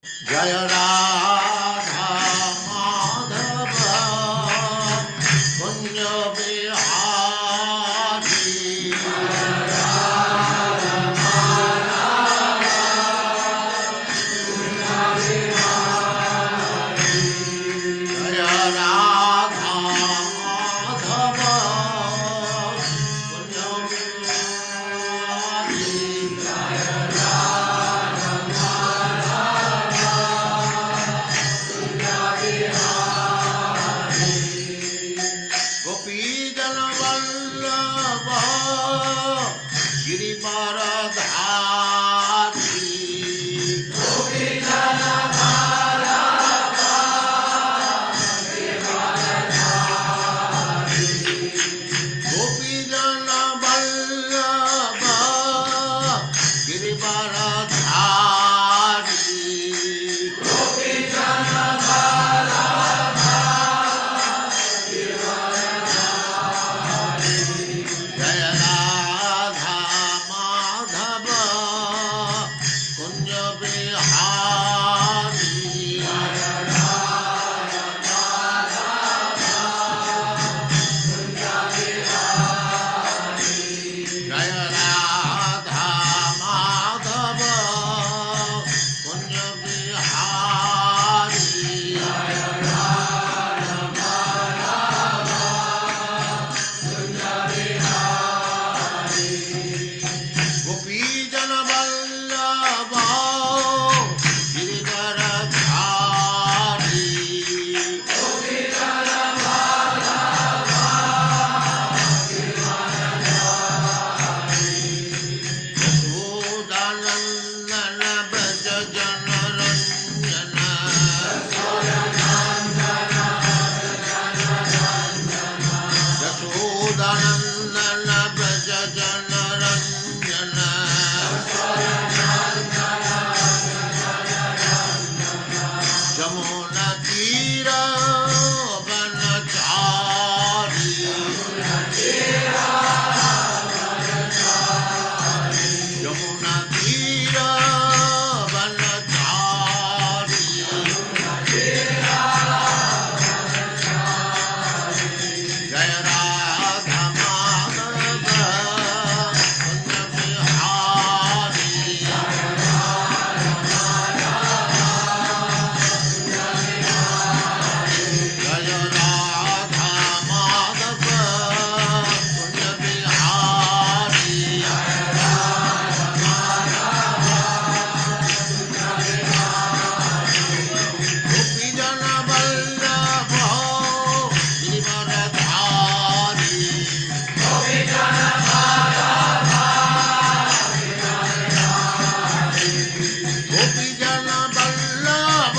जय राधा माधव कुंज बिहारी जय राधा माधव कुंज बिहारी गोपी जन वल्लभ गिरिवरधारी गोपी जन वल्लभ गिरिवरधारी जय राधा माधव कुंज बिहारी जय राधा माधव कुंज बिहारी गोपी जन वल्लभ गिरिवरधारी यशोदानंदन ब्रज जन रंजन यशोदानंदन ब्रज जन रंजन जमुना तीर वनचारी यमुना तीर वनचारी जय राधा माधव कुंज बिहारी जय राधा माधव कुंज बिहारी गोपी जन वल्लभ गिरिवरधारी गोपी जन वल्लभ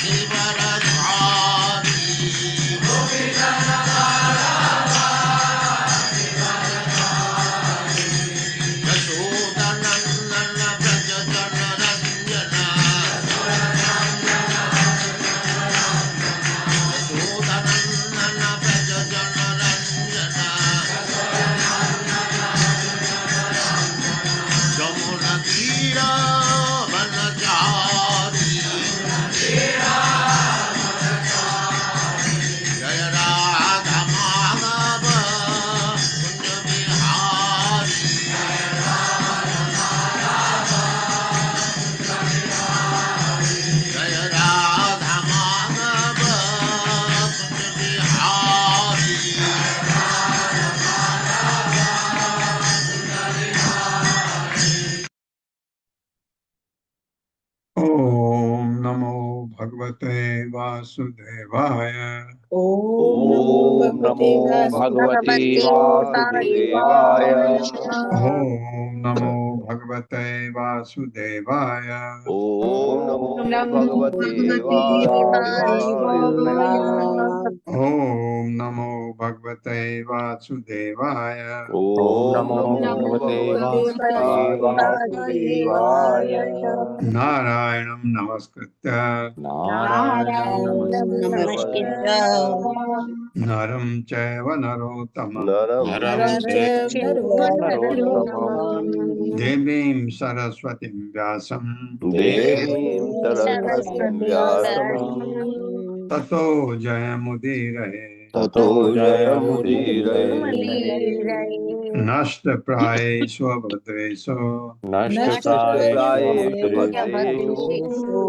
गिरिवरधारी यशोदानंदन ब्रज जन रंजन यशोदानंदन ब्रज जन रंजन जमुना तीर वनचारी जय राधा माधव कुंज बिहारी जय राधा माधव कुंज बिहारी ओम नमो भगवते वासुदेवाय। ओम नमो भगवते वासुदेवाय। ओम नमो भगवते वासुदेवाय। ओम नमो भगवते वासुदेवाय। ओम नमो भगवते वासुदेवाय। ओम नमो भगवते वासुदेवाय। नारायणं नमस्कृत्य नारायणं नमस्कृत्य नरं चैव नरोत्तमं नरं चैव नरोत्तमं देवीं सरस्वतीं व्यासं देवीं सरस्वती व्यासम् ततो जयमुदीरये ततो जयमुदीरये नष्टप्रायेष्वभद्रेषु नष्टप्रायेषु भद्रेषु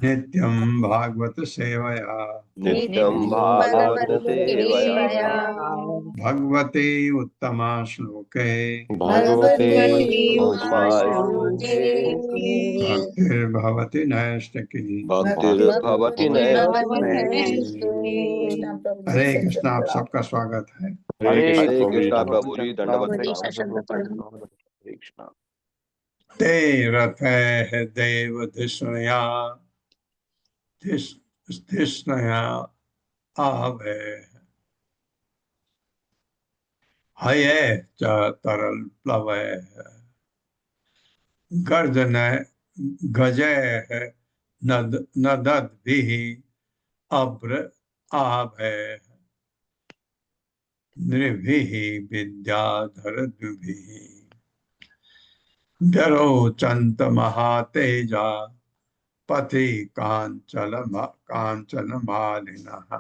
नित्यं भागवत सेवया नित्यं भागवत सेवया भगवते उत्तमा श्लोके भगवते उत्तमा श्लोके भक्तिर्भवति नैष्टिकी भक्तिर्भवति नैष्ठिकी। हरे कृष्णा। आप सबका स्वागत है। हरे कृष्णा प्रभु जी, दंडवत प्रणाम। हरे कृष्णा। ते रथ है देव धिष्णया धिष्णया आवे हये च तरल प्लवय गर्जन गजय नदद भी अभ्र आभय नृभिः विद्याधर द्विभिः व्यरोचन्त महातेजा पथि कांचन मालिनः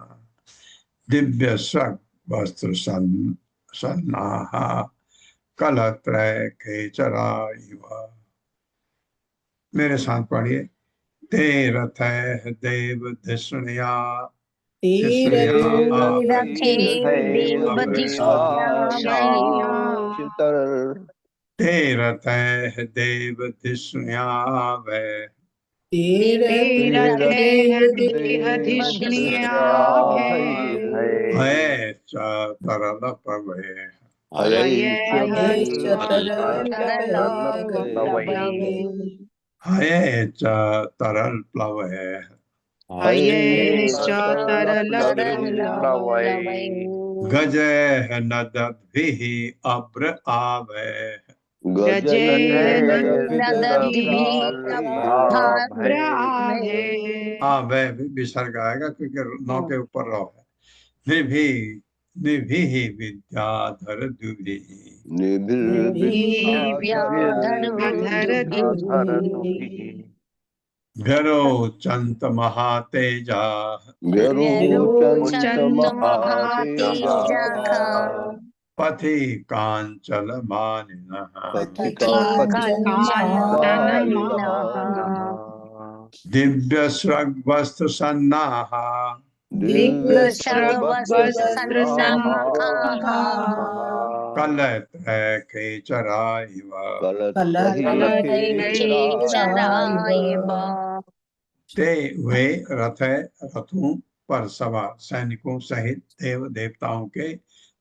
दिव्य वस्त्र सन्नाः कलत्रय खेचरा इव। मेरे साथ पढ़िए। ते रथ देव धिष्णया ते रथ देव धिष्णया वै हये च तरल पवै हये च तरल प्लवै गजय नदद्भिः अभ्र आवे आवे भी विसर्ग आएगा क्योंकि नौ के ऊपर रहो है। निभिः विद्याधर द्विभिः व्यरोचन्त महातेजा पथि कांचन मालिनः दिव्य वस्त्र सन्नाः कलत्रय खेचरा इव। ते वे रथों पर सवार सैनिकों सहित देव देवताओं के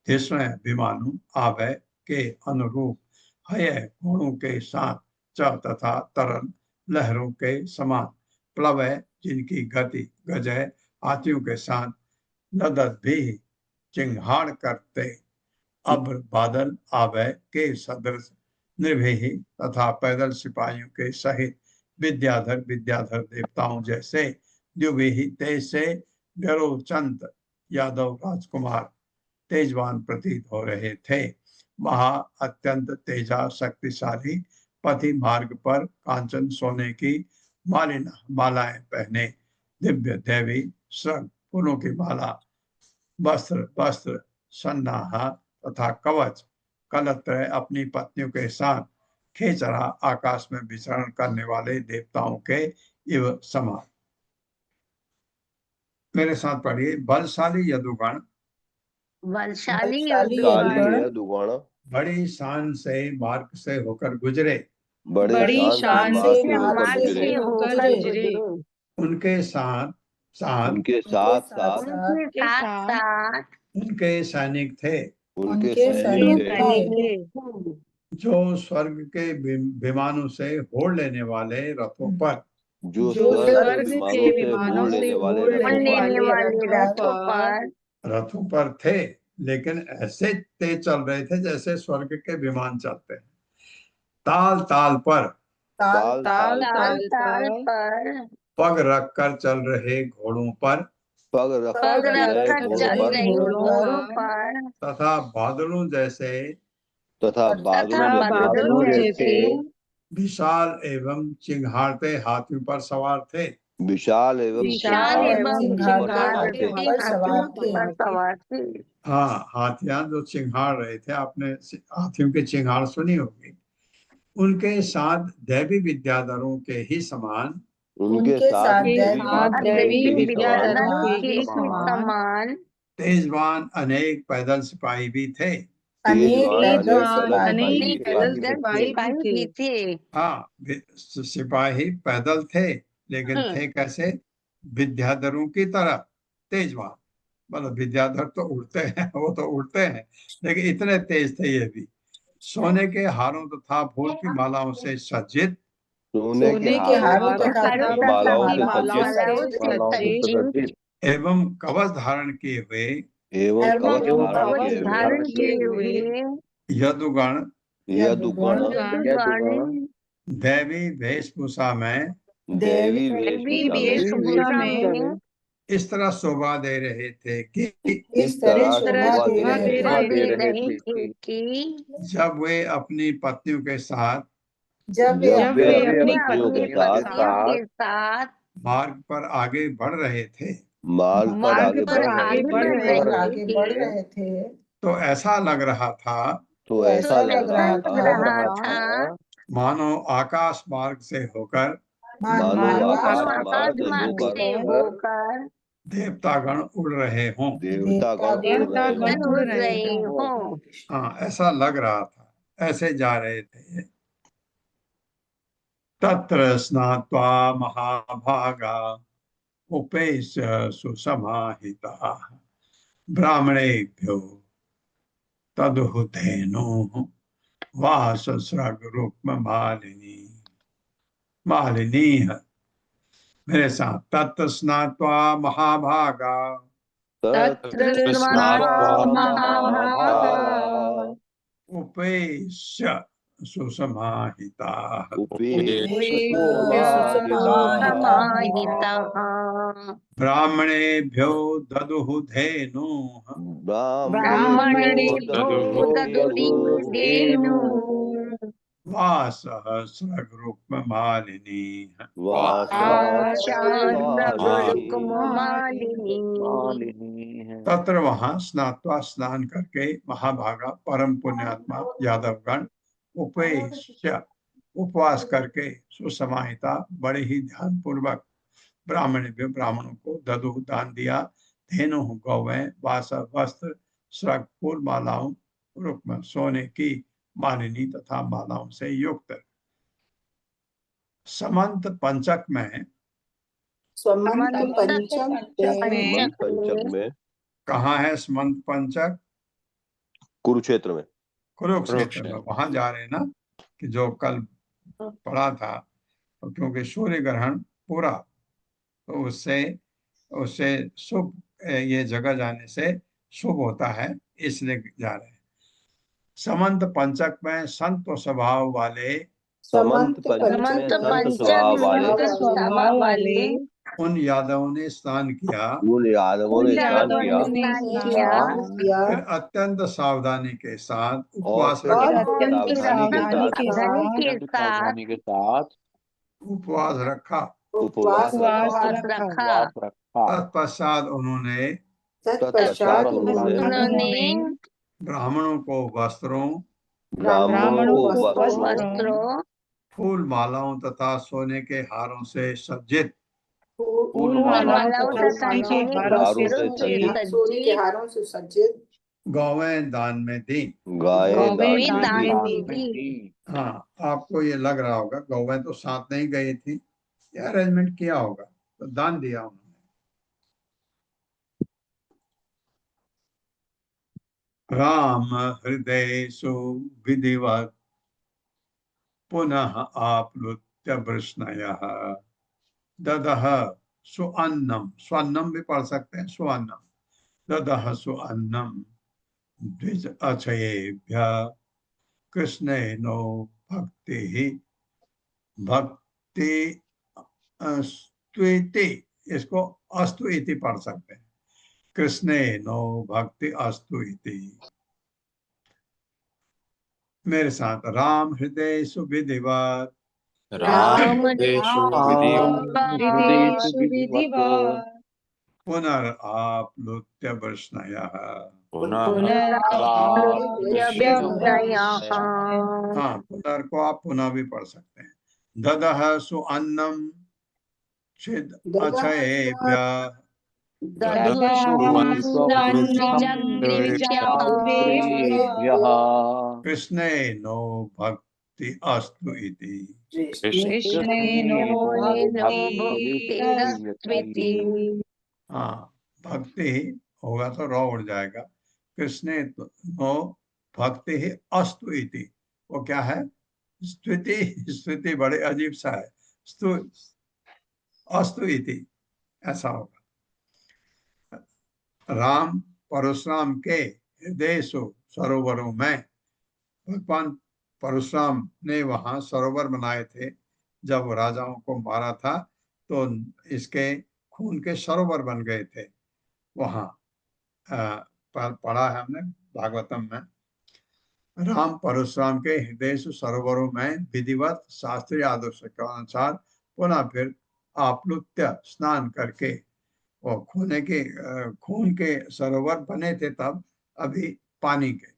तीसरे विमानों आभय के अनुरूप हय घोड़ों के साथ च तथा तरल लहरों के समान प्लवय जिनकी गति गजय हाथियों के साथ नदद भी चिंगाड़ करते अभ्र बादल आभय के सदृश निर्भीहि तथा पैदल सिपाहियों के सहित विद्याधर देवताओं जैसे द्विभिहि तेज से व्यरोचंत यादव राजकुमार तेजवान प्रतीत हो रहे थे। महा अत्यंत तेजा शक्तिशाली पथि मार्ग पर कांचन सोने की मालाएं पहने दिव्य देवी श्रग फूलों की माला वस्त्र सन्नाह तथा कवच कलत्रय अपनी पत्नियों के साथ खेचरा आकाश में विचरण करने वाले देवताओं के इव समान। मेरे साथ पढ़िए। बलशाली यदुगण बड़ी शान से मार्ग से होकर गुजरे उनके साथ उनके सैनिक थे जो स्वर्ग के विमानों से होड़ लेने वाले रथों पर रथों पर थे, लेकिन ऐसे तेज चल रहे थे जैसे स्वर्ग के विमान चलते हैं। ताल ताल पर पग रख कर चल रहे घोड़ों पर तथा बादलों जैसे विशाल एवं चिंघाड़ते हाथियों पर सवार थे। विशाल एवं विशाल एवं चिंघाड़ते चिंघाड़ते हाथियों पर सवार थे। हाँ, हाथियां जो चिंघाड़ रहे थे, आपने हाथियों की चिंघाड़ सुनी होगी। उनके साथ दैवी विद्याधरों के ही समान उनके साथ दैवी विद्याधरों के ही समान समान तेजवान अनेक पैदल सिपाही भी थे। तेजवान अनेक अनेक पैदल सिपाही सिपाही भी थे। हाँ, सिपाही पैदल थे, लेकिन थे कैसे? विद्याधरों की तरह तेजवान। मतलब विद्याधर तो उड़ते हैं, वो तो उड़ते हैं, लेकिन इतने तेज थे ये भी। सोने के हारों तथा फूल की मालाओं से सज्जित, सोने के हारों तथा मालाओं से सज्जित एवं कवच धारण किए हुए एवं कवच कवच धारण किए हुए यदुगण यदुगण दैवी वेशभूषा में दैवी दैवी वेशभूषा वेशभूषा में में इस तरह शोभा दे रहे थे कि इस तरह शोभा शोभा दे दे रहे रहे थे थे कि जब वे अपनी पत्नियों के साथ जब वे अपनी अपनी पत्नियों के पत्नियों साथ के साथ मार्ग पर आगे बढ़ रहे थे, मार्ग पर आगे बढ़ आगे बढ़ रहे थे। तो ऐसा लग रहा था तो ऐसा लग रहा था मानो आकाश मार्ग से होकर मानो आकाश आकाश मार्ग से मार्ग से होकर देवतागण उड़ रहे हों। देवतागण उड़ रहे हों। हाँ, ऐसा लग रहा था, ऐसे जा रहे थे। तत्र स्नात्वा महाभागा उपेस्य सुसमाहिताः ब्राह्मणेभ्यो तदुहुतेनुः वासस्रगरुक्म मालिनीः। मेरे साथ, तत्र स्नात्वा महाभागा तत्र स्नात्वा महाभागा उपेस्य सुसमाहिताः समाहिताः ब्राह्मणेभ्यो ददुः धेनुः ब्राह्मणेभ्यो ददुः वासहस्रगरुक्म मालिनीः। तत्र वहां स्नात्वा स्नान करके महाभागा परम पुण्यात्मा यादवगण उपेश्य उपवास करके सुसमाहिता बड़े ही ध्यान पूर्वक ब्राह्मणों को ददु दान दिया। धेनु गौवें वास वस्त्र श्रग फूल मालाओं रुक्म सोने की मालिनी तथा मालाओं से युक्त। समंत पंचक में पंचक में कहाँ है समंत पंचक? कुरुक्षेत्र में। कुरुक्षेत्र में। वहां जा रहे हैं ना, कि जो कल पढ़ा था, तो क्योंकि सूर्य ग्रहण पूरा, तो उससे उससे शुभ, ये जगह जाने से शुभ होता है, इसलिए जा रहे हैं। समंत पंचक में संत स्वभाव वाले समंत पंचक में संत स्वभाव वाले उन यादवों ने स्नान किया। उन यादवों ने स्नान किया फिर अत्यंत सावधानी के साथ और सावधानी के साथ उपवास रखा। उपवास रखा। तत्पश्चात उन्होंने ब्राह्मणों को वस्त्रों फूल मालाओं तथा सोने के हारों से सज्जित गौवें दान में दी। हाँ, आपको ये लग रहा होगा गौवें तो साथ नहीं गई थी, ये अरेंजमेंट किया होगा, तो दान दिया उन्होंने। राम हृदय सु विधिवत पुनः आप्लुत्य वृष्णयः ददह सुअन्नम। स्वन्नम भी पढ़ सकते हैं, सुअन्नम। ददह सुअन्नम द्विज अचयेभ्य कृष्णेनो भक्ति स्तुति। इसको अस्तु इति पढ़ सकते हैं, कृष्णेनो भक्ति अस्तु इति। मेरे साथ, राम हृदय सुविधिवत राम देशु विधिवत् विदेशु विधिवत् पुनराप्लुत्य वृष्णयः। पुनराप्लुत्य व्यग्नयः। हाँ, पुनर को आप पुनः भी पढ़ सकते हैं। ददह सु अन्नम छिद अक्षयेभ्य ददुःसुमन्नन्निजग्रीव्यः। कृष्णे नो भक्ति अस्तु इति। कृष्णेनो भक्तिरस्त्विति। हाँ, भक्ति होगा तो रौ उड़ जाएगा। कृष्णे नो भक्ति ही अस्तु इति। वो क्या है? स्तुति। स्तुति बड़े अजीब सा है। स्तु अस्तु इति ऐसा होगा। राम परशुराम के हृदय सरोवरों में, भगवान परशुराम ने वहां सरोवर बनाए थे। जब राजाओं को मारा था तो इसके खून के सरोवर बन गए थे। वहां पढ़ा है हमने भागवतम में। राम परशुराम के हृदय सरोवरों में विधिवत शास्त्रीय आदर्श के अनुसार पुनः फिर आप्लुत्य स्नान करके, वो खून के सरोवर बने थे तब, अभी पानी के।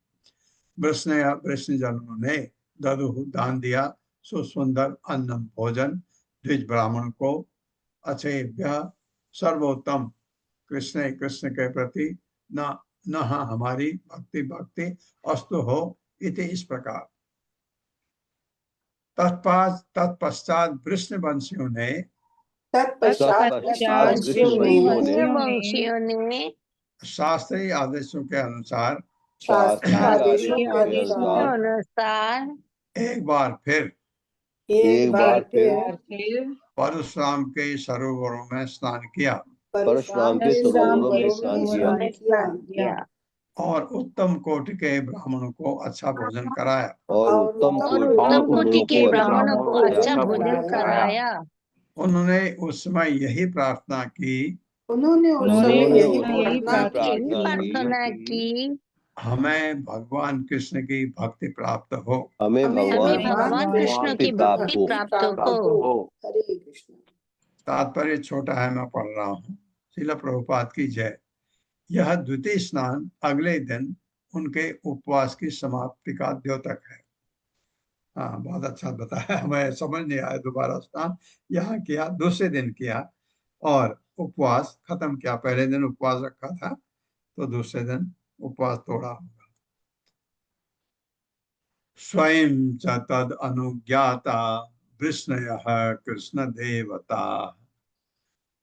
वृष्णजनों ने ददुः दान दिया सुसुंदर अन्नम भोजन द्विज ब्राह्मण को अक्षयेभ्य सर्वोत्तम कृष्ण के प्रति न न हमारी भक्ति अस्तु हो इति इस प्रकार। तत्पश्चात वृष्णवंशियों ने वंशियों ने शास्त्रीय आदेशों के अनुसार एक बार फिर परशुराम के सरोवरों में स्नान किया परशुराम के सरोवरों में स्नान किया और उत्तम कोटि के ब्राह्मणों को अच्छा भोजन कराया। और उत्तम कोटि के ब्राह्मणों को अच्छा भोजन कराया। उन्होंने उस समय यही प्रार्थना की, प्रार्थना की हमें भगवान कृष्ण की भक्ति प्राप्त हो। हमें भगवान कृष्ण की भक्ति प्राप्त हो। तात्पर्य छोटा है, मैं पढ़ रहा हूँ। श्रील प्रभुपाद की जय। यह द्वितीय स्नान अगले दिन उनके उपवास की समाप्ति का द्योतक है। हाँ, बहुत अच्छा बताया। हमें समझ नहीं आया। दोबारा स्नान यहाँ किया, दूसरे दिन किया और उपवास खत्म किया। पहले दिन उपवास रखा था तो दूसरे दिन उपवास तोड़ा होगा। स्वयं च तद अनुज्ञाता वृष्णयः कृष्ण देवता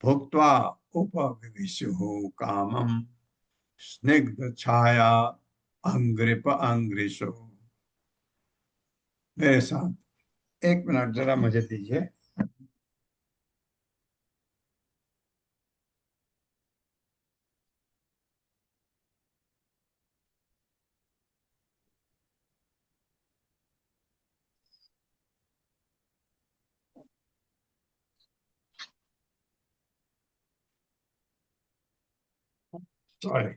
भुक्त्वा उपविशुः कामं स्निग्ध छाया अंग्रिप अंग्रिशो। मेरे साथ 1 मिनट जरा मुझे दीजिए। सॉरी,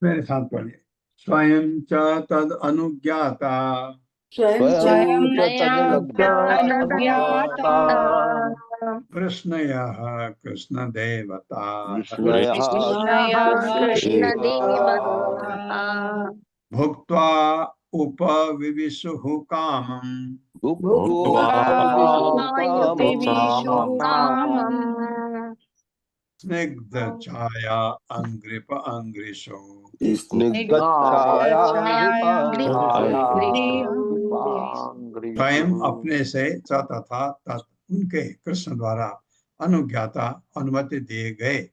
मेरे साथ पढ़िए। स्वयं च तद अनुज्ञाता कृष्णयः कृष्ण देवता भुक्त्वा उपविविशुः कामम् स्निग्ध छाया अंग्रिप अंग्रिशो। स्वयं अपने से च तथा तत् उनके कृष्ण द्वारा अनुज्ञाता अनुमति दिए गए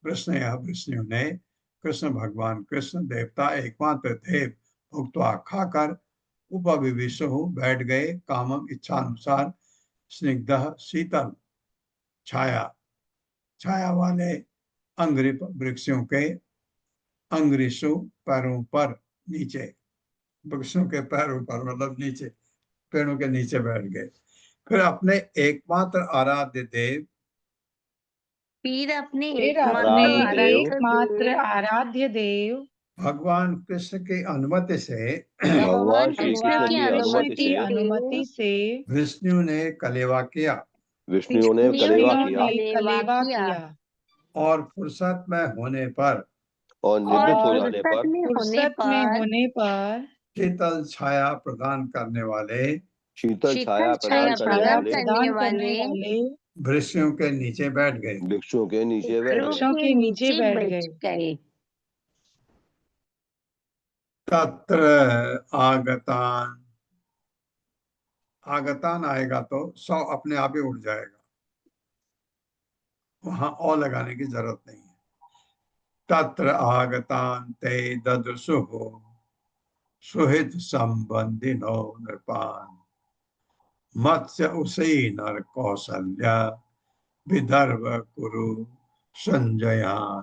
वृष्णियों ने कृष्ण भगवान कृष्ण देवता एकमात्र देव भुक्त्वा खाकर उपविविशुः बैठ गए कामम इच्छा अनुसार स्निग्ध शीतल छाया वाले अंग्रिप वृक्षों के अंग्रिशु पैरों पर नीचे, वृक्षों के पैरों पर मतलब नीचे, पेड़ों के नीचे बैठ गए। फिर अपने एकमात्र आराध्य देव फिर अपने एकमात्र आराध्य देव भगवान कृष्ण की अनुमति से भगवान श्री कृष्ण भगवान की अनुमति की से अनुमति से विष्णु ने कलेवा किया विष्णु ने कलेवा विष्णु किया ने कलेवा किया और फुर्सत में होने पर और निवृत्त हो और जाने पर फुर्सत में होने पर शीतल छाया प्रदान करने वाले शीतल छाया प्रदान करने छाया वाले प्रदान करने वाले वृक्षों के नीचे बैठ गए। वृक्षों के नीचे बैठ गए। वृक्षों के नीचे बैठ गए। तत्र आगतान, आगतान आएगा तो 100 अपने आप ही उड़ जाएगा, वहां और लगाने की जरूरत नहीं है। तत्र आगतान ते ददृशुः सुहित संबंधिनो नृपान मत्स्य उसी नर कौशल्या विदर्भ कुरु संजयान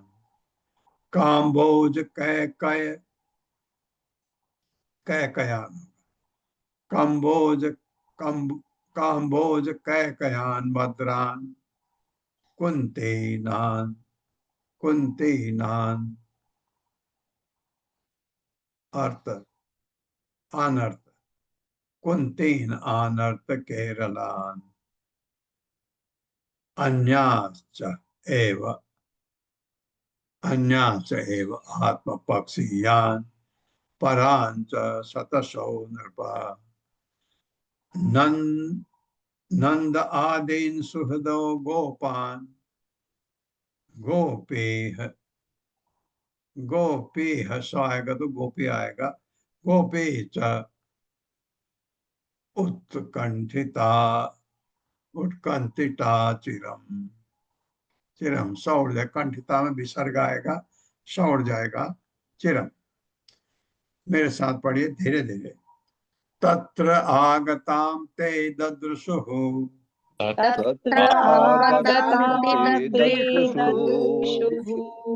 काम्बोज कैकयान काम्बोज काम्बोज कैकयान भद्रान कुंतीनान अर्थ अनर्थ कुंतीन अनर्थ केरलान अन्याश्च एव आत्मपक्षीयान परांच शतशो नृपा नंद आदीन सुहृदो गोपान गोपी सो आएगा तो गोपी आएगा। गोपी च उत्कंठिता उत्कंठिता चिरम सौड़ जाए, कंठिता में विसर्ग आएगा, सौड़ जाएगा चिरम। मेरे साथ पढ़िए धीरे धीरे। तत्र आगताम ते ददृशुः तत्र आगतां ते ददृशुः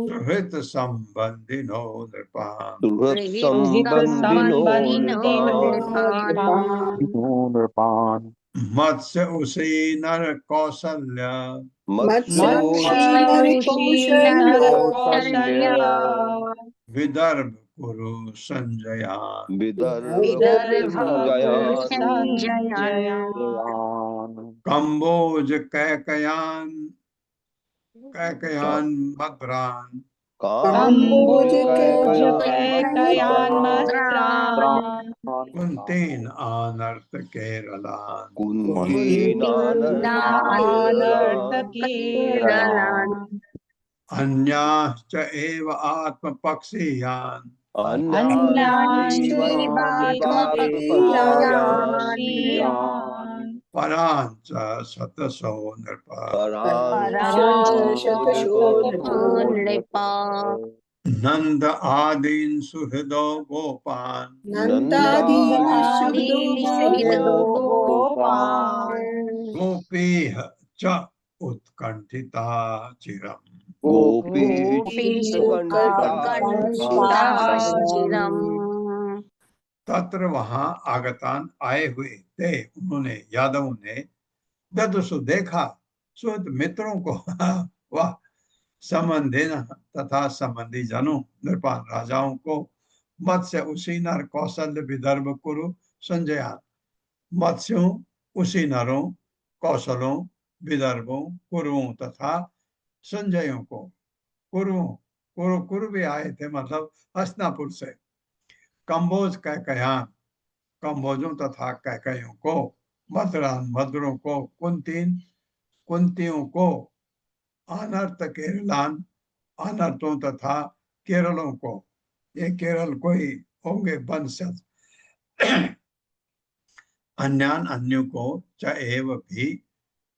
सुहृत संबंधिनो नृपान् सुहृत् सुहित संबंधिनो नृपान् मत्स्य उसी नर कौशल्य मत्स्योषी नर कौशल्या विदर्भ कुरु संजयान विदर्भ संजयान कंबोज कैकयान भद्रान काम्बोज कैकयान मस्त्रान् कुंतीन अनर्थ केरलान कुन्तीनानर्थ केरलान् अन्याश्च एव आत्मपक्षीयान अन्याश्चैवात्मपक्षीयान् परांच शतशो नृप नंद आदीन सुहृदो गोपान गोपीह च उत्कंठिता चिरम तत्र वहां आगतान आए हुए थे, उन्होंने यादवों ने ददुसु देखा सुत मित्रों को वह संबंधी तथा संबंधी जनों नृपान राजाओं को मत्स्य उसी नर कौशल्य विदर्भ कुरु संजयान मत्स्यों उसी नरों कौशलों विदर्भों कुरुओं तथा संजयों को कुरु भी आए थे, मतलब हस्तिनापुर से। कंबोज कैकयान कंबोजों तथा कैकयों को मद्रान मद्रों को कुंतियों को अनर्थ केरलान अनर्थों तथा केरलों को, ये केरल कोई होंगे वंशज। अन्यान अन्यों को च एव भी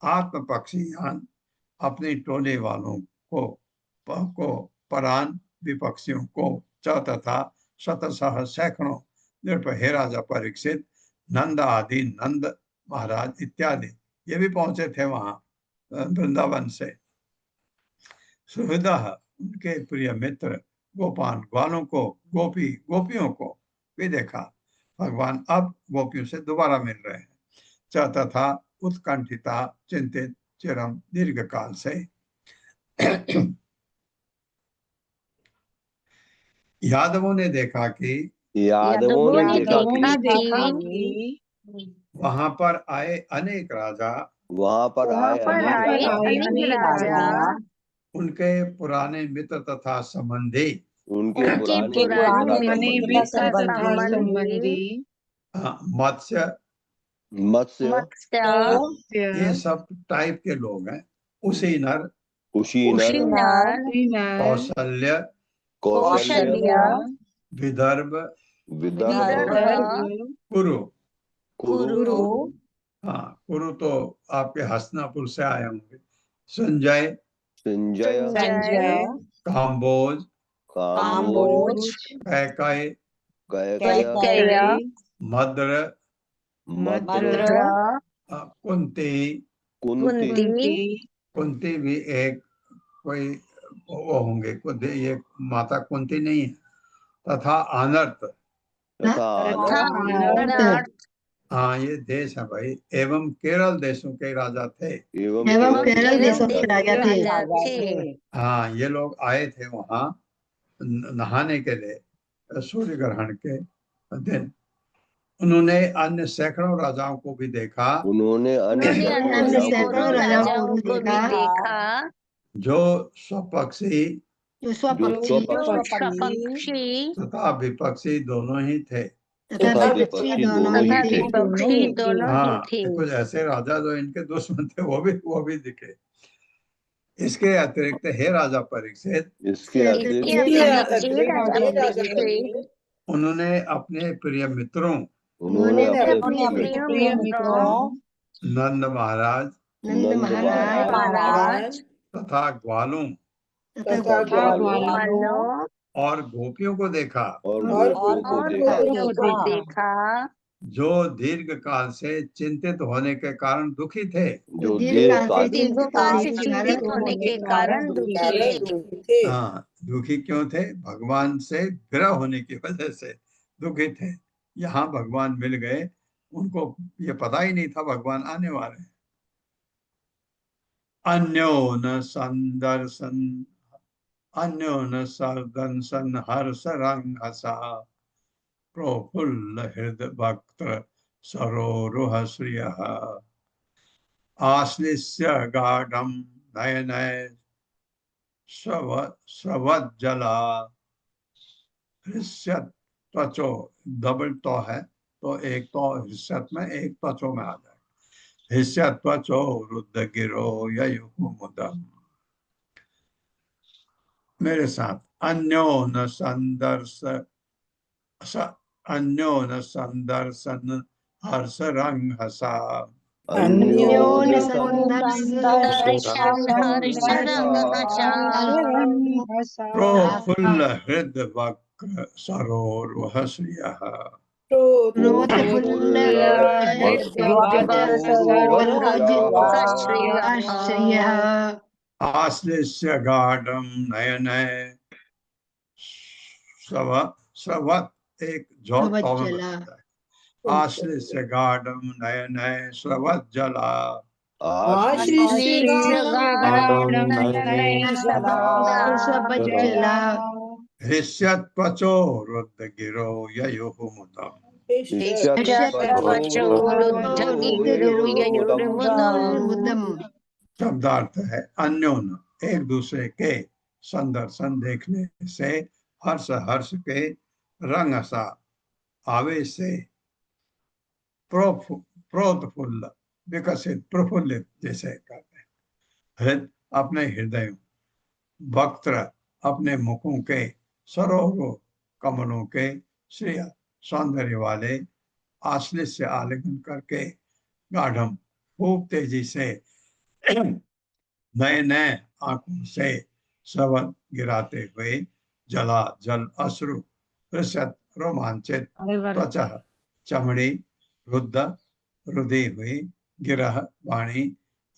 आत्मपक्षीयान अपनी टोले वालों को परान विपक्षियों को च तथा शतशः सैकड़ों नृप हे राजा परीक्षित नंद आदि नंद महाराज इत्यादि ये भी पहुंचे थे वहां वृंदावन से। सुहृदः उनके प्रिय मित्र गोपान ग्वालों को गोपियों को भी देखा। भगवान अब गोपियों से दोबारा मिल रहे हैं। च तथा उत्कंठिता चिंतित चिरम दीर्घ काल से। यादवों ने देखा कि यादवों ने देखा कि वहां पर आए अनेक राजा वहां पर आए अनेक राजा उनके पुराने मित्र तथा संबंधी उनके उनके पुराने पुराने मित्र तथा संबंधी संबंधी मत्स्य मत्स्य मत्स्य ये सब टाइप के लोग हैं। उसी नर कुशीनर कुशीनर कौशल्य कौशल्य विदर्भ विदर्भ कुरु। कुरु हाँ, कुरु तो आपके हस्तिनापुर से आए होंगे। संजय संजय काम्बोज काम्बोज कैकय कैकेय मद्र मद्र कुंती। कुंती भी एक कोई वो होंगे, ये माता कुंती नहीं है। तथा अनर्थ, हाँ ये देश है भाई। एवं केरल देशों के राजा थे। एवं केरल देशों के राजा थे। हाँ, ये लोग आए थे वहां नहाने के लिए सूर्य ग्रहण के दिन। उन्होंने अन्य सैकड़ों राजाओं को भी देखा उन्होंने अन्य सैकड़ों राजाओं को भी देखा जो स्वपक्षी स्वपक्षी तथा विपक्षी दोनों ही थे। तथा विपक्षी दोनों ही थे। हाँ, कुछ ऐसे राजा जो इनके दुश्मन थे वो भी दिखे। इसके अतिरिक्त हे राजा परीक्षित, इसके उन्होंने अपने प्रिय मित्रों उन्होंने अपने प्रिय नंद महाराज तथा ग्वालों और गोपियों को देखा और गोपियों को देखा जो दीर्घ काल से चिंतित होने के कारण दुखी थे। जो दीर्घ काल से चिंतित होने के कारण दुखी थे। हाँ, दुखी क्यों थे? भगवान से विरह होने की वजह से दुखी थे। यहाँ भगवान मिल गए, उनको ये पता ही नहीं था भगवान आने वाले हैं। अन्योन सरदर्शन हर्ष रंग हसा प्रफुल्ल हृदय भक्त सरोरुह श्रिय आश्लिष्य गाढ़ं नयनय स्रवज्जला हृष्यत त्वचो। डबल तो है तो एक तो हृष्यत में एक त्वचो में आ जाए। हृष्यत त्वचो रुद्र गिरो ययुः मुदम्। मेरे साथ अन्योन संदर्शन हर्ष रंग हसा प्रफुल्ल हृदय वक्र सरोरुह श्रियः आश्लिष्य गाढ़ं नयनय स्रवत एक झोंक आश्लिष्य गाढ़ं नयनय स्रवज्जला हृष्यत त्वचो रुद्र गिरो ययुः मुदम्। शब्दार्थ है अन्योन एक दूसरे के संदर्शन देखने से हर्ष के रंग सा आवेश से प्रोत्फुल्ल विकसित प्रफुल्लित जैसे कहते हैं। हृदय अपने हृदय, वक्त्र अपने मुखों के, सरोवर कमलों के, श्रेय सौंदर्य वाले, आश्लिष्य से आलिंगन करके, गाढ़म खूब तेजी से, नए नए आंखों से श्रवण गिराते हुए, जला जल अश्रु हृषत रोमांचित, त्वचा चमड़ी रुद्र रुदी हुई, गिरह वाणी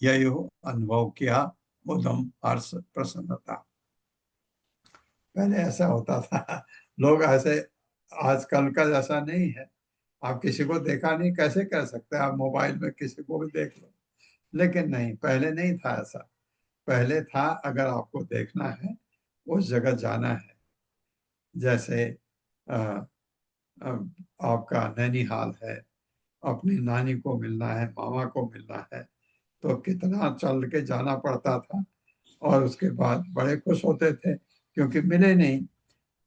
ययो अनुभव किया, उदम हर्ष प्रसन्नता। पहले ऐसा होता था, लोग ऐसे आजकल का जैसा नहीं है। आप किसी को देखा नहीं कैसे कह सकते, आप मोबाइल में किसी को भी देख लो, लेकिन नहीं, पहले नहीं था ऐसा। पहले था अगर आपको देखना है उस जगह जाना है, जैसे अ, आपका नैनीहाल है, अपनी नानी को मिलना है, मामा को मिलना है, तो कितना चल के जाना पड़ता था, और उसके बाद बड़े खुश होते थे क्योंकि मिले नहीं।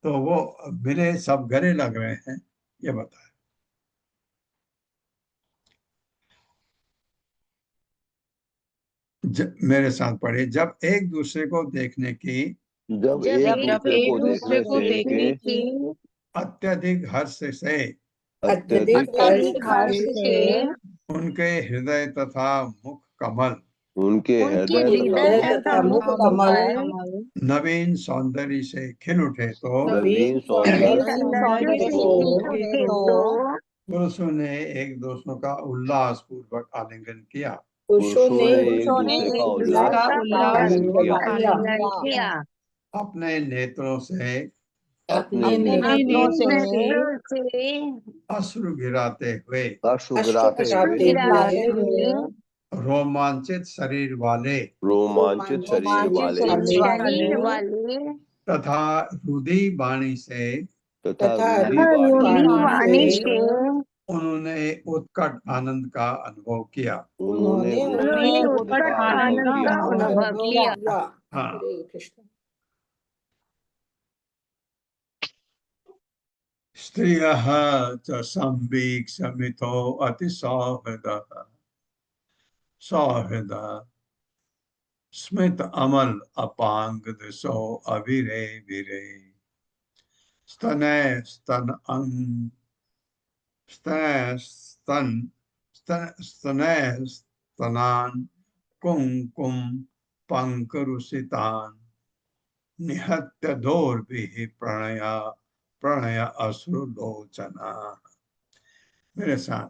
तो वो मिले, सब गले लग रहे हैं, ये बताया। मेरे साथ पढ़े, जब एक दूसरे को देखने की जब जब एक एक दूसरे को दूसरे देखने को से देखने की अत्यधिक हर्ष से अत्यधिक अत्यधिक हर्ष हर्ष से उनके हृदय तथा मुख कमल उनके उनके हृदय तथा हृदय मुख तथा मुख कमल नवीन सौंदर्य से खिल उठे, तो नवीन नवीन सौंदर्य सौंदर्य से खिल उठे तो पुरुषों ने एक दूसरों का उल्लास पूर्वक आलिंगन किया। पुरुषों ने एक पुरुषों ने दूसरे का एक दूसरे उल्लास का उल्लास आलिंगन किया। आलिंगन किया। अपने नेत्रों से अपने अपने नेत्रों नेत्रों से से से अश्रु गिराते हुए अश्रु गिराते हुए गिराते हुए रोमांचित शरीर वाले रोमांचित शरीर वाले शरीर वाले तथा रुधि वाणी से तथा रूढ़ी वाणी रूढ़ी वाणी से उन्होंने उत्कट आनंद का अनुभव किया। उन्होंने उन्होंने आनंद उत्कट का अनुभव आनंद किया। का अनुभव किया। हाँ, स्त्रियः च संवीक्ष्य मिथो अतिसौहृदः सौहृदः स्मित अमल अपांग दृशो अविरे विरे स्तनय स्तन अंग स्तनय स्तन स्तनय स्तनान कुंकुम पंकरुषितान निहत्य दोर्भिः प्रणय प्रणय अश्रुलोचना। मेरे साथ,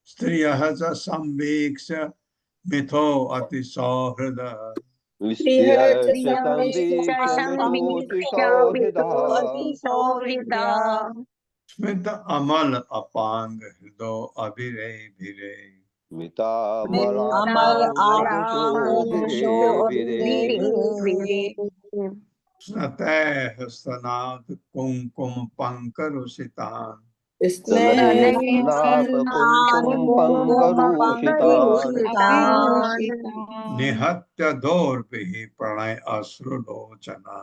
स्त्रियः च संवीक्ष्य मिथो अति सौहृद स्त्रियश्च संवीक्ष्य मिथोऽतिसौहृदः स्मित अमल अपांग हृदो अभिरे भिरे मितामलापाङ्गदृशो भिरे भिरे स्नतैः स्तनात् कुंकुम पंकरुषितान् स्तनैः स्तनात् कुङ्कुम पङ्करुषितान् निहत्य दोर्भिः प्रणय अश्रुलोचना।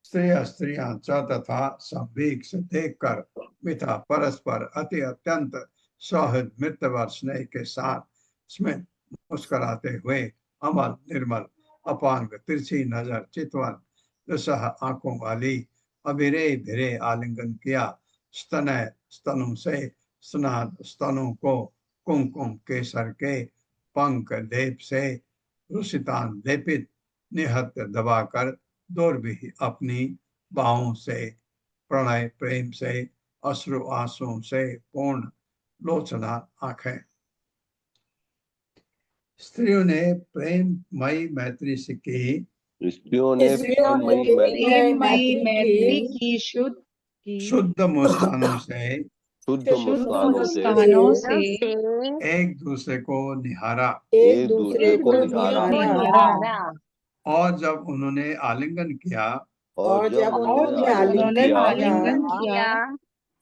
स्त्रियां च तथा संवीक्ष देखकर मिथा परस्पर अति अत्यंत सौहृद मित्रवर स्नेह के साथ स्मित मुस्कुराते हुए अमल निर्मल अपांग तिरछी नजर चितवन दुसह आंखों वाली अभिरे भिरे आलिंगन किया। स्तनय स्तनों से स्नान स्तनों को कुमकुम केसर के पंख लेप से रुषितान लेपित निहत्य दबाकर दूर भी अपनी बाहों से प्रणय प्रेम से अश्रु आंसुओं से पूर्ण लोचना आंखें। स्त्रियों ने प्रेममयी मैत्री से की स्त्रियों ने प्रेममयी मैत्री की शुद्ध मुस्कानों से शुद्ध मुस्कानों से एक दूसरे को निहारा एक दूसरे को निहारा और जब उन्होंने आलिंगन किया और जब उन्होंने आलिंगन किया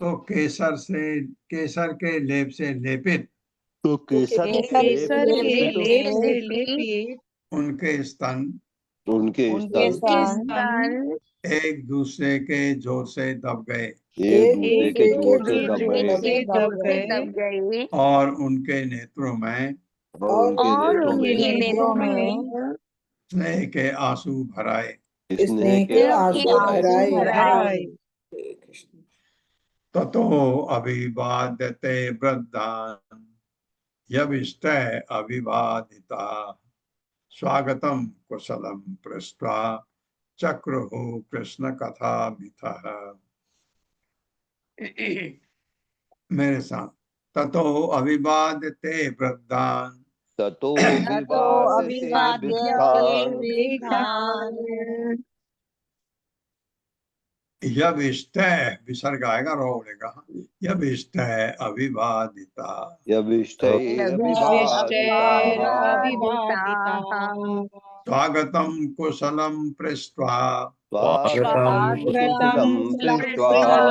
तो केसर के लेप से लेपित तो केसर के लेप से लेपित उनके स्तन उनके स्तन एक दूसरे के जोर से दब गए एक दूसरे के जोर से दब गए और उनके नेत्रों में और उनके नेत्रों में स्नेह के आंसू भराए। स्नेह के आंसू भराए। ततो अभिवाद्यते वृद्धान् यविष्टय अभिवादिता स्वागतम कुशलम पृष्ट्वा चक्रुः कृष्ण कथा मिथः। मेरे साथ, ततो अभिवाद्यते वृद्धान् ततो अभिवाद्यते वृद्धान् यविष्टय विसर्ग आएगा, रो उड़ेगा। यविष्टय अविवादिता यविष्टैरविवादिताः स्वागतं कुशलं पृष्ट्वा स्वागतं व्रतं कुशलं दृष्ट्वा कुशलं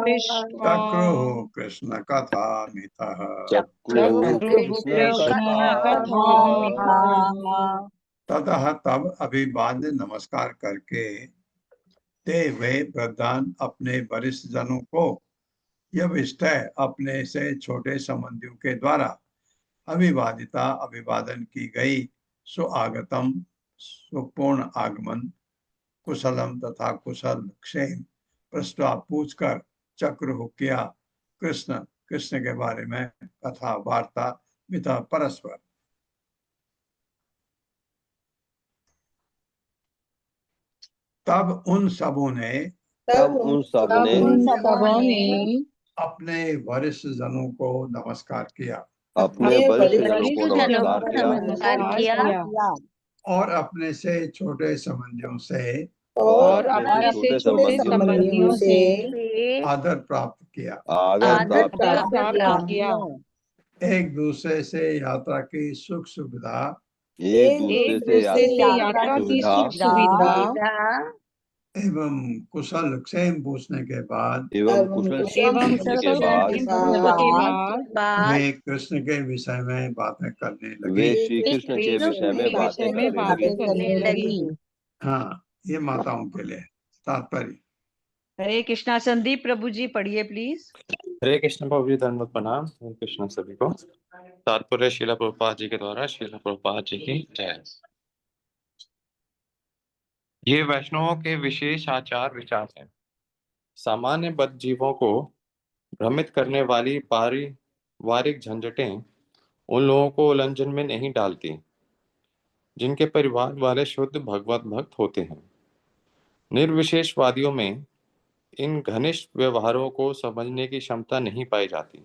पृष्ट्वा चक्रुः कृष्ण कथामितः। चक्रुः चक्रुः कृष्ण कृष्ण कथामितः। कथामितः। ततः तब अभिवाद्य नमस्कार करके ते वे प्रधान अपने वरिष्ठ जनों को यविष्टय अपने से छोटे संबंधियों के द्वारा अभिवादिता अभिवादन की गई सुआगतम सुपूर्ण आगमन कुशलम तथा कुशल क्षेम प्रस्ताव पूछकर चक्र किया कृष्ण कृष्ण के बारे में कथा वार्ता मिता परस्पर। तब उन सबों ने तब उन सब ने अपने वरिष्ठ जनों को नमस्कार किया अपने वरिष्ठ जनों वरिष्ठ को जनों नमस्कार को किया नमस्कार किया और अपने से छोटे संबंधियों से और अपने से छोटे संबंधियों से आदर प्राप्त किया। आदर प्राप्त किया। किया। एक दूसरे से यात्रा की सुख सुविधा एक दूसरे से यात्रा की सुख सुविधा एवं कुशल क्षेम पूछने के बाद एवं कुशल क्षेम पूछने के बाद वे कृष्ण के विषय में बातें करने वे लगे। श्री कृष्ण के विषय में बातें करने लगी। हाँ, ये माताओं के लिए तात्पर्य। हरे कृष्णा। संदीप प्रभु जी पढ़िए प्लीज। हरे कृष्ण प्रभु जी, धन्यवाद, प्रणाम। हरे कृष्ण सभी को। तात्पर्य शीला प्रभुपाद जी के द्वारा। शीला प्रभुपाद जी की जय। ये वैष्णवों के विशेष आचार विचार हैं। सामान्य बद्ध जीवों को भ्रमित करने वाली पारिवारिक झंझटें उन लोगों को उलझन में नहीं डालती जिनके परिवार वाले शुद्ध भगवत भक्त होते हैं। निर्विशेषवादियों में इन घनिष्ठ व्यवहारों को समझने की क्षमता नहीं पाई जाती,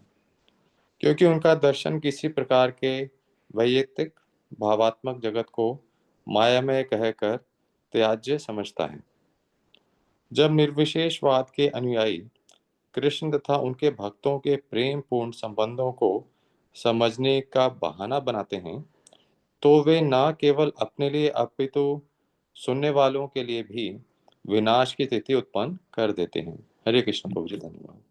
क्योंकि उनका दर्शन किसी प्रकार के वैयक्तिक भावात्मक जगत को मायामय कहकर त्याज्य समझता है। जब निर्विशेषवाद के अनुयायी कृष्ण तथा उनके भक्तों के प्रेम पूर्ण संबंधों को समझने का बहाना बनाते हैं, तो वे न केवल अपने लिए अपितु सुनने वालों के लिए भी विनाश की स्थिति उत्पन्न कर देते हैं। हरे कृष्ण प्रभु जी, धन्यवाद।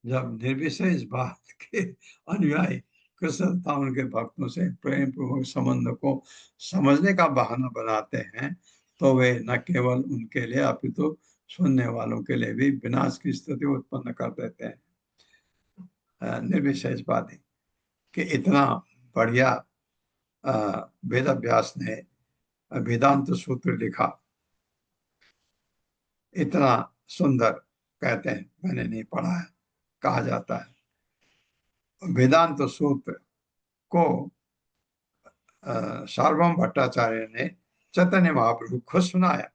जब निर्विशेष बात के अनुयायी कृष्ण तथा उनके भक्तों से प्रेम पूर्वक संबंध को समझने का बहाना बनाते हैं, तो वे न केवल उनके लिए अपितु सुनने वालों के लिए भी विनाश की स्थिति उत्पन्न कर देते हैं। निर्विशेषवादी कि इतना बढ़िया वेद व्यास ने वेदांत सूत्र लिखा, इतना सुंदर, कहते हैं, मैंने नहीं पढ़ा है, कहा जाता है वेदांत सूत्र को सार्वभौम भट्टाचार्य ने चैतन्य महाप्रभु को सुनाया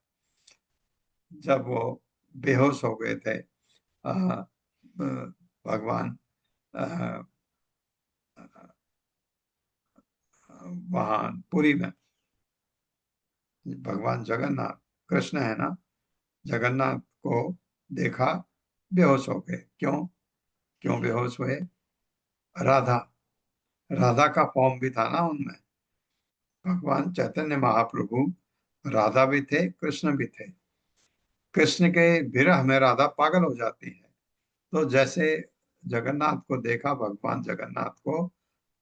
जब वो बेहोश हो गए थे। भगवान वहां पुरी में भगवान जगन्नाथ, कृष्ण है ना, जगन्नाथ को देखा, बेहोश हो गए। क्यों बेहोश हुए? राधा का फॉर्म भी था ना उनमें। भगवान चैतन्य महाप्रभु राधा भी थे, कृष्ण भी थे। कृष्ण के विरह में राधा पागल हो जाती है, तो जैसे जगन्नाथ को देखा, भगवान जगन्नाथ को,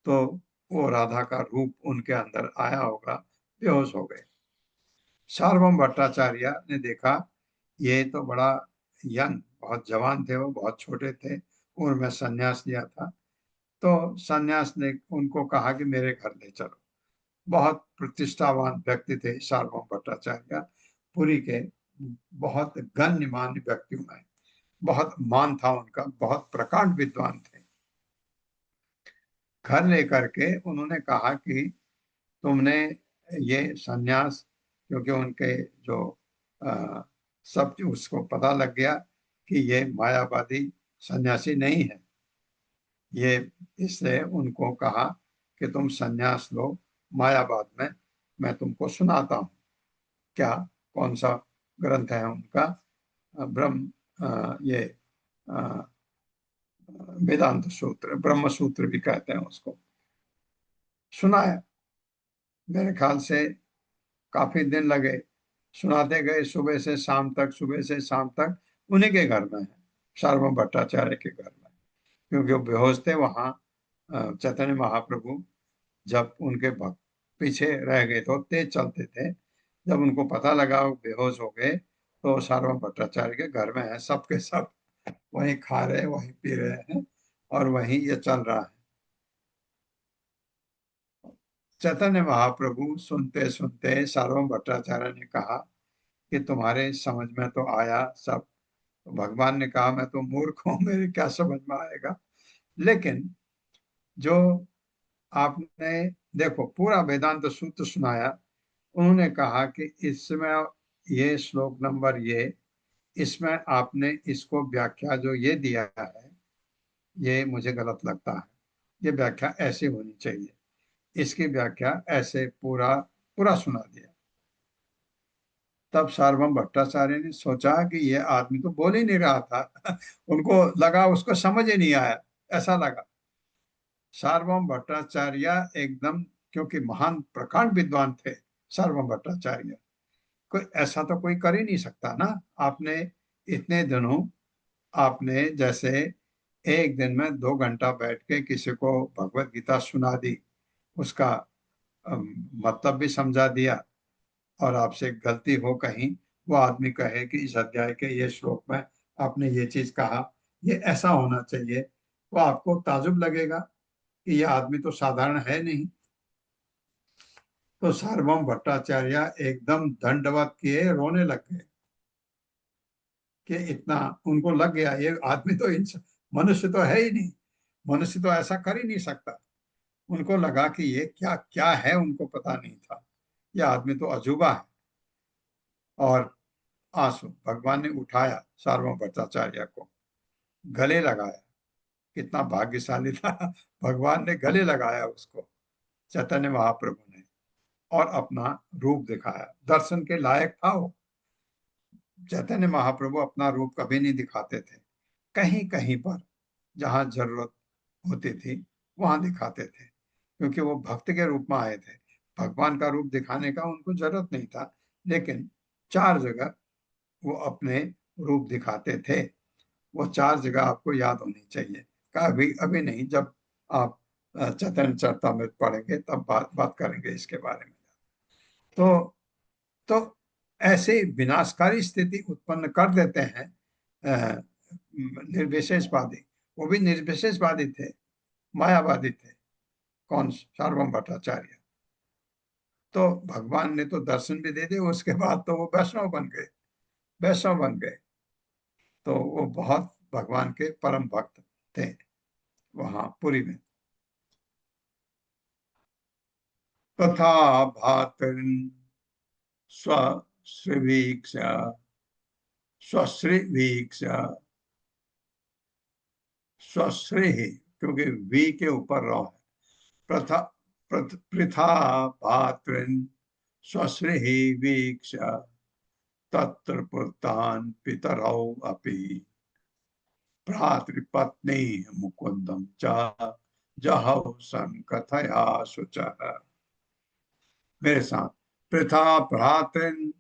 तो वो राधा का रूप उनके अंदर आया होगा, बेहोश हो गए। सार्वभौम भट्टाचार्य ने देखा ये तो बड़ा यंग, बहुत जवान थे, वो बहुत छोटे थे, उम्र में संन्यास लिया था, तो संन्यास ने उनको कहा कि मेरे घर ले चलो। बहुत प्रतिष्ठावान व्यक्ति थे सार्वभौम भट्टाचार्य, पुरी के बहुत गण्यमान्य व्यक्तियों में बहुत मान था उनका, बहुत प्रकांड विद्वान थे। घर लेकर के उन्होंने कहा कि तुमने ये सन्यास, क्योंकि उनके जो सब उसको पता लग गया कि ये मायावादी सन्यासी नहीं है, ये इसलिए उनको कहा कि तुम सन्यास लो, मायावाद में मैं तुमको सुनाता हूँ। क्या कौन सा ग्रंथ है उनका, ये वेदांत सूत्र, ब्रह्म सूत्र भी कहते हैं उसको, सुनाया। मेरे ख्याल से काफी दिन लगे, सुनाते गए सुबह से शाम तक, सुबह से शाम तक। उन्हीं के घर में है, सार्वभौम भट्टाचार्य के घर में, क्योंकि वो बेहोश थे वहां। चैतन्य महाप्रभु जब उनके भक्त पीछे रह गए तो तेज चलते थे, जब उनको पता लगा वो बेहोश हो गए तो सार्वभौम भट्टाचार्य के घर में है, सबके सब वहीं खा रहे, वहीं पी रहे हैं और वहीं ये चल रहा है। चैतन्य महाप्रभु सुनते सुनते सार्वभौम भट्टाचार्य ने कहा कि तुम्हारे समझ में तो आया सब। तो भगवान ने कहा मैं तो मूर्ख हूं, मेरे क्या समझ में आएगा। लेकिन जो आपने देखो पूरा वेदांत सूत्र सुनाया, उन्होंने कहा कि इसमें ये श्लोक नंबर इसमें आपने इसको व्याख्या जो ये दिया है, ये मुझे गलत लगता है, ये व्याख्या ऐसे होनी चाहिए, इसकी व्याख्या ऐसे पूरा पूरा सुना दिया। तब सार्वभौम भट्टाचार्य ने सोचा कि ये आदमी तो बोल ही नहीं रहा था उनको लगा उसको समझ ही नहीं आया, ऐसा लगा। सार्वभौम भट्टाचार्य एकदम, क्योंकि महान प्रकांड विद्वान थे सार्वभौम भट्टाचार्य, कोई ऐसा तो कोई कर ही नहीं सकता ना। आपने इतने दिनों आपने जैसे एक दिन में 2 घंटा बैठ के किसी को भगवत गीता सुना दी, उसका मतलब भी समझा दिया, और आपसे गलती हो कहीं, वो आदमी कहे कि इस अध्याय के ये श्लोक में आपने ये चीज कहा, ये ऐसा होना चाहिए, तो आपको ताजुब लगेगा कि ये आदमी तो साधारण है नहीं। तो सार्वभौम भट्टाचार्य एकदम दंडवत किए, रोने लग गए कि इतना उनको लग गया ये आदमी तो मनुष्य तो है ही नहीं, मनुष्य तो ऐसा कर ही नहीं सकता। उनको लगा कि ये क्या क्या है, उनको पता नहीं था, ये आदमी तो अजूबा है। और आंसू भगवान ने उठाया सार्वभौम भट्टाचार्य को, गले लगाया, कितना भाग्यशाली था भगवान ने गले लगाया उसको, चैतन्य महाप्रभु ने, और अपना रूप दिखाया, दर्शन के लायक था वो। चैतन्य महाप्रभु अपना रूप कभी नहीं दिखाते थे, कहीं कहीं पर जहां जरूरत होती थी वहां दिखाते थे, क्योंकि वो भक्त के रूप में आए थे, भगवान का रूप दिखाने का उनको जरूरत नहीं था। लेकिन 4 जगह वो अपने रूप दिखाते थे, वो 4 जगह आपको याद होनी चाहिए। अभी अभी नहीं, जब आप चैतन्य चरितामृत पढ़ेंगे तब बात करेंगे इसके बारे में। तो ऐसे विनाशकारी स्थिति उत्पन्न कर देते हैं निर्विशेषवादी। वो भी निर्विशेषवादी थे, मायावादी थे। कौन? सार्वभौम भट्टाचार्य। तो भगवान ने तो दर्शन भी दे दिए, उसके बाद तो वो वैष्णव बन गए, वैष्णव बन गए। तो वो बहुत भगवान के परम भक्त थे वहां पुरी में। तथा भातृन् स्वश्रीवीक्ष स्वश्रीवीक्ष स्वश्री, क्योंकि वी के ऊपर रहो है, प्रथा पृथा भातृन् स्वश्री वीक्ष तत्र पुत्रान् पितरौ अपि भ्रातृपत्नी मुकुंदम च जहौ संकथया शुचः। मेरे साथ, पृथा भ्रातृन्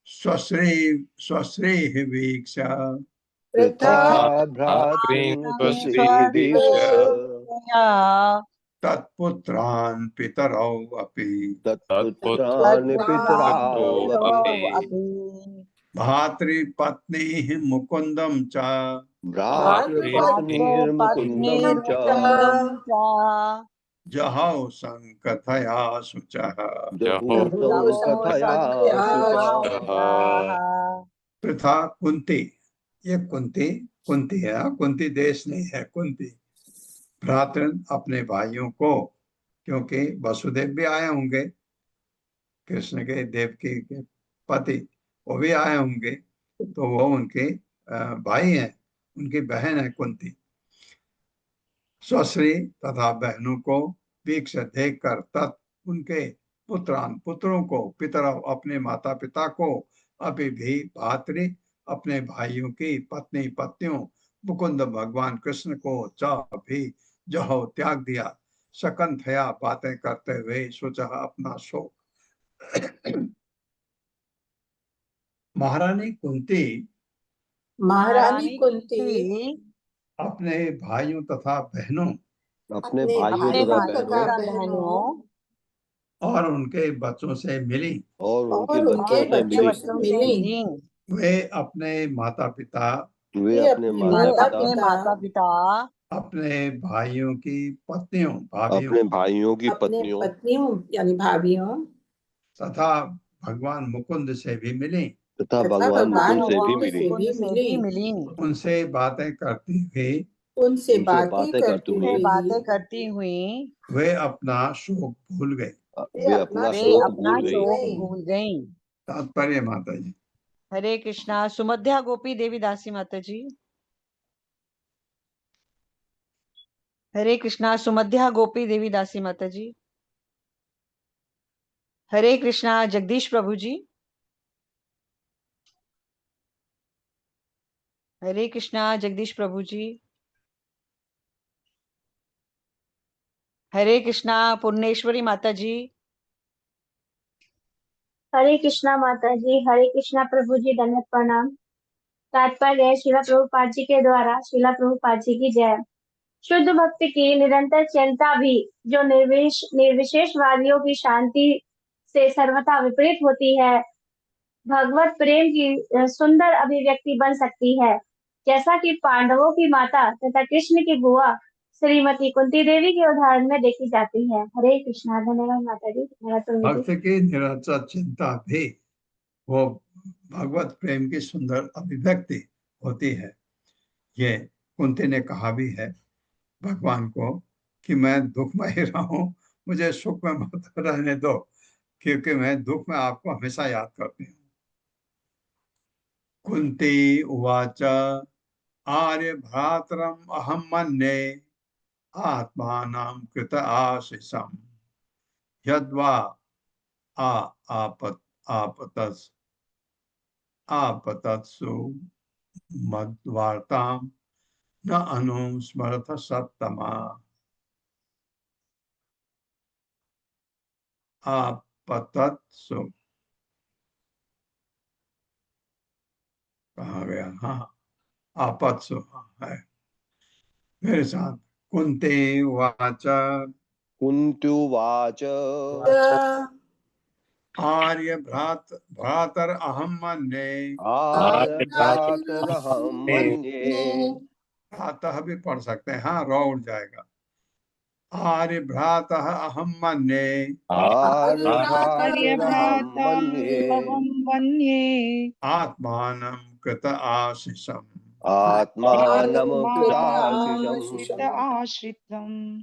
स्वश्री वीक्ष पृथा पृथा भ्रातॄन् स्वश्रीवीक्ष स्वश्रीवीक्ष तत्पुत्रान् पितरौ अपि तत्पुत्रान् पितरौ अपि भातृपत्नी मुकुंदम च भ्रातृपत्नीर्मुकुन्दं च जहौ संकथया शुचः। जहौ संकथया शुचः। पृथा कुंती, ये कुंती है, कुंती देश नहीं है, कुंती। भ्रातृन अपने भाइयों को, क्योंकि वसुदेव भी आए होंगे, कृष्ण के देवकी के पति, वो भी आए होंगे, तो वो उनके भाई हैं, उनकी बहन है कुंती। स्वश्री तथा बहनों को वीक्ष देखकर तत् उनके पुत्रान पुत्रों को, पितरौ अपने माता पिता को, अभी भी भातृ अपने भाइयों की पत्नी पत्नियों, मुकुंद भगवान कृष्ण को च भी जहो त्याग दिया, सकन थया बातें करते हुए सोचा अपना शोक। महारानी कुंती महारानी कुंती अपने भाइयों तथा बहनों अपने भाइयों अपने तथा भाइयों बहनों तथा बहनों और उनके बच्चों से मिली। और उनके और उनके बच्चों से बच्चों मिली। से मिली। वे अपने माता पिता, वे वे अपने अपने माता माता पिता, अपने माता पिता, अपने भाइयों की पत्नियों भाभियों अपने भाइयों की अपने पत्नियों पत्नियों यानी भाभियों तथा भगवान मुकुंद से भी मिली। तथा तथा भगवान भगवान मुकुंद से भी मुकुंद मिली। से मुकुंद से भी मिली। उनसे बातें करती हुई उनसे उनसे बातें बातें करती करते हुए से हुई बातें करती हुई वे अपना शोक भूल गए। वे अपना वे शोक अपना भूल गई। शोक भूल गई। तात्पर्य माता जी। हरे कृष्णा। सुमध्या गोपी देवी दासी माता जी। हरे कृष्णा। सुमध्या गोपी देवी दासी माता जी। हरे कृष्णा। जगदीश प्रभु जी। हरे कृष्णा। जगदीश प्रभु जी। हरे कृष्णा। पूर्णेश्वरी माता जी। हरे कृष्णा माता जी। हरे कृष्णा प्रभु जी। दंडवत प्रणाम। तात्पर्य है श्रीला प्रभुपाद जी के द्वारा श्रीला प्रभुपाद जी की जय। शुद्ध भक्ति की निरंतर चिंता भी जो निर्विशेषवादियों की शांति से सर्वथा विपरीत होती है, भगवत प्रेम की सुंदर अभिव्यक्ति बन सकती है, जैसा कि पांडवों की माता तथा कृष्ण की बुआ श्रीमती कुंती देवी के उदाहरण में देखी जाती है। हरे कृष्णा। धन्यवाद माता जी। भक्त की निरंतर चिंता भी वो भगवत प्रेम की सुंदर अभिव्यक्ति होती है। ये कुंती ने कहा भी है भगवान को कि मैं दुख में ही रहूं, मुझे सुख में मत रहने दो, क्योंकि मैं दुख में आपको हमेशा याद करती हूँ। कुंती उवाच आर्य भ्रातरम अहम मन्ये आत्मानं कृत आशिषम् यद्वा आपतस आपतत्सु मद्वार्तां न अनुस्मरथ सत्तमा। आपतत्सु कहा गया? हाँ, आपत्सु है मेरे साथ। कुंती उवाच कुन्त्युवाच आर्य भ्रातर अहम मन्ये। आर्यभ्रातरहं मन्ये। भ्रातः भी पढ़ सकते हैं, हाँ रौ उड़ जाएगा। आर्य भ्रातः अहम मन्ये आर्यभ्रातरहं मन्ये। अहं मन्ये आत्मानं कृत आशिषम् आत्मानमुकृताशिषम् आश्रितम्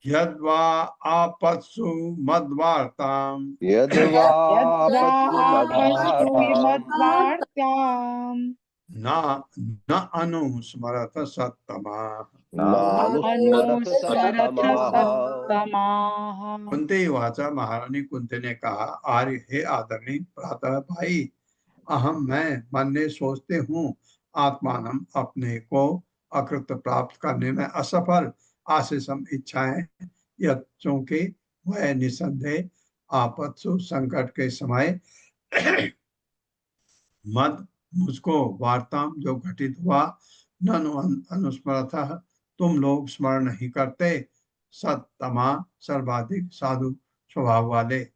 यद्वा आपत्सु मद्वार्तां यद्वा यद्वा आपत्सु आपस्तु मद्वार्ताम् मद्वार्ताम् न अनुस्मरत सत्तमा। नानुस्मरत अनुस्मरथ सत्तमाः। सत्तमाः। कुंती वाचा, महारानी कुंती ने कहा, आर्य हे आदरणीय प्रातः भाई, अहम मैं मन ने सोचते हूँ, आत्मानम अपने को अकृत प्राप्त करने में असफल, आशीषम इच्छाएं यह चूंकि वह निसंदेह आपत्सु संकट के समय मद मुझको वार्ताम जो घटित हुआ न अनुस्मरतः तुम लोग स्मरण नहीं करते, सत्तमा सर्वाधिक साधु स्वभाव वाले।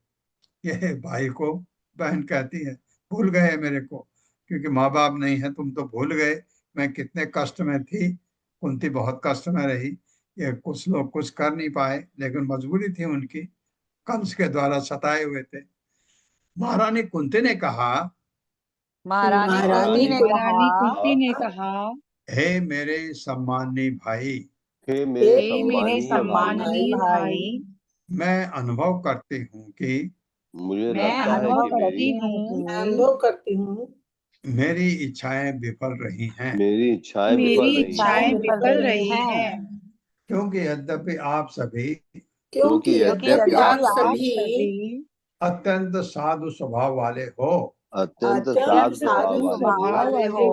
यह भाई को बहन कहती है, भूल गए मेरे को, क्योंकि माँ बाप नहीं है, तुम तो भूल गए मैं कितने कष्ट में थी। कुंती बहुत कष्ट में रही। ये कुछ लोग कुछ कर नहीं पाए, लेकिन मजबूरी थी उनकी, कंस के द्वारा सताए हुए थे। महारानी कुंती ने कहा, महारानी महारानी कुंती ने कहा, हे मेरे सम्मानी भाई, हे हे मेरे हे मेरे सम्मानीय भाई, सम्माननीय भाई, मैं अनुभव करती हूँ कि मुझे मैं लगता है अनुभव कि करती हूँ मैं अनुभव करती हूँ मेरी इच्छाएं विफल रही हैं, मेरी इच्छाएं मेरी विफल रही हैं। इच्छाएं विफल रही हैं, क्योंकि यद्यपि आप सभी क्योंकि क्योंकि यद्यपि यद्यपि आप आप सभी सभी अत्यंत साधु स्वभाव वाले हो, अत्यंत अत्यंत साधु साधु स्वभाव स्वभाव वाले वाले हो,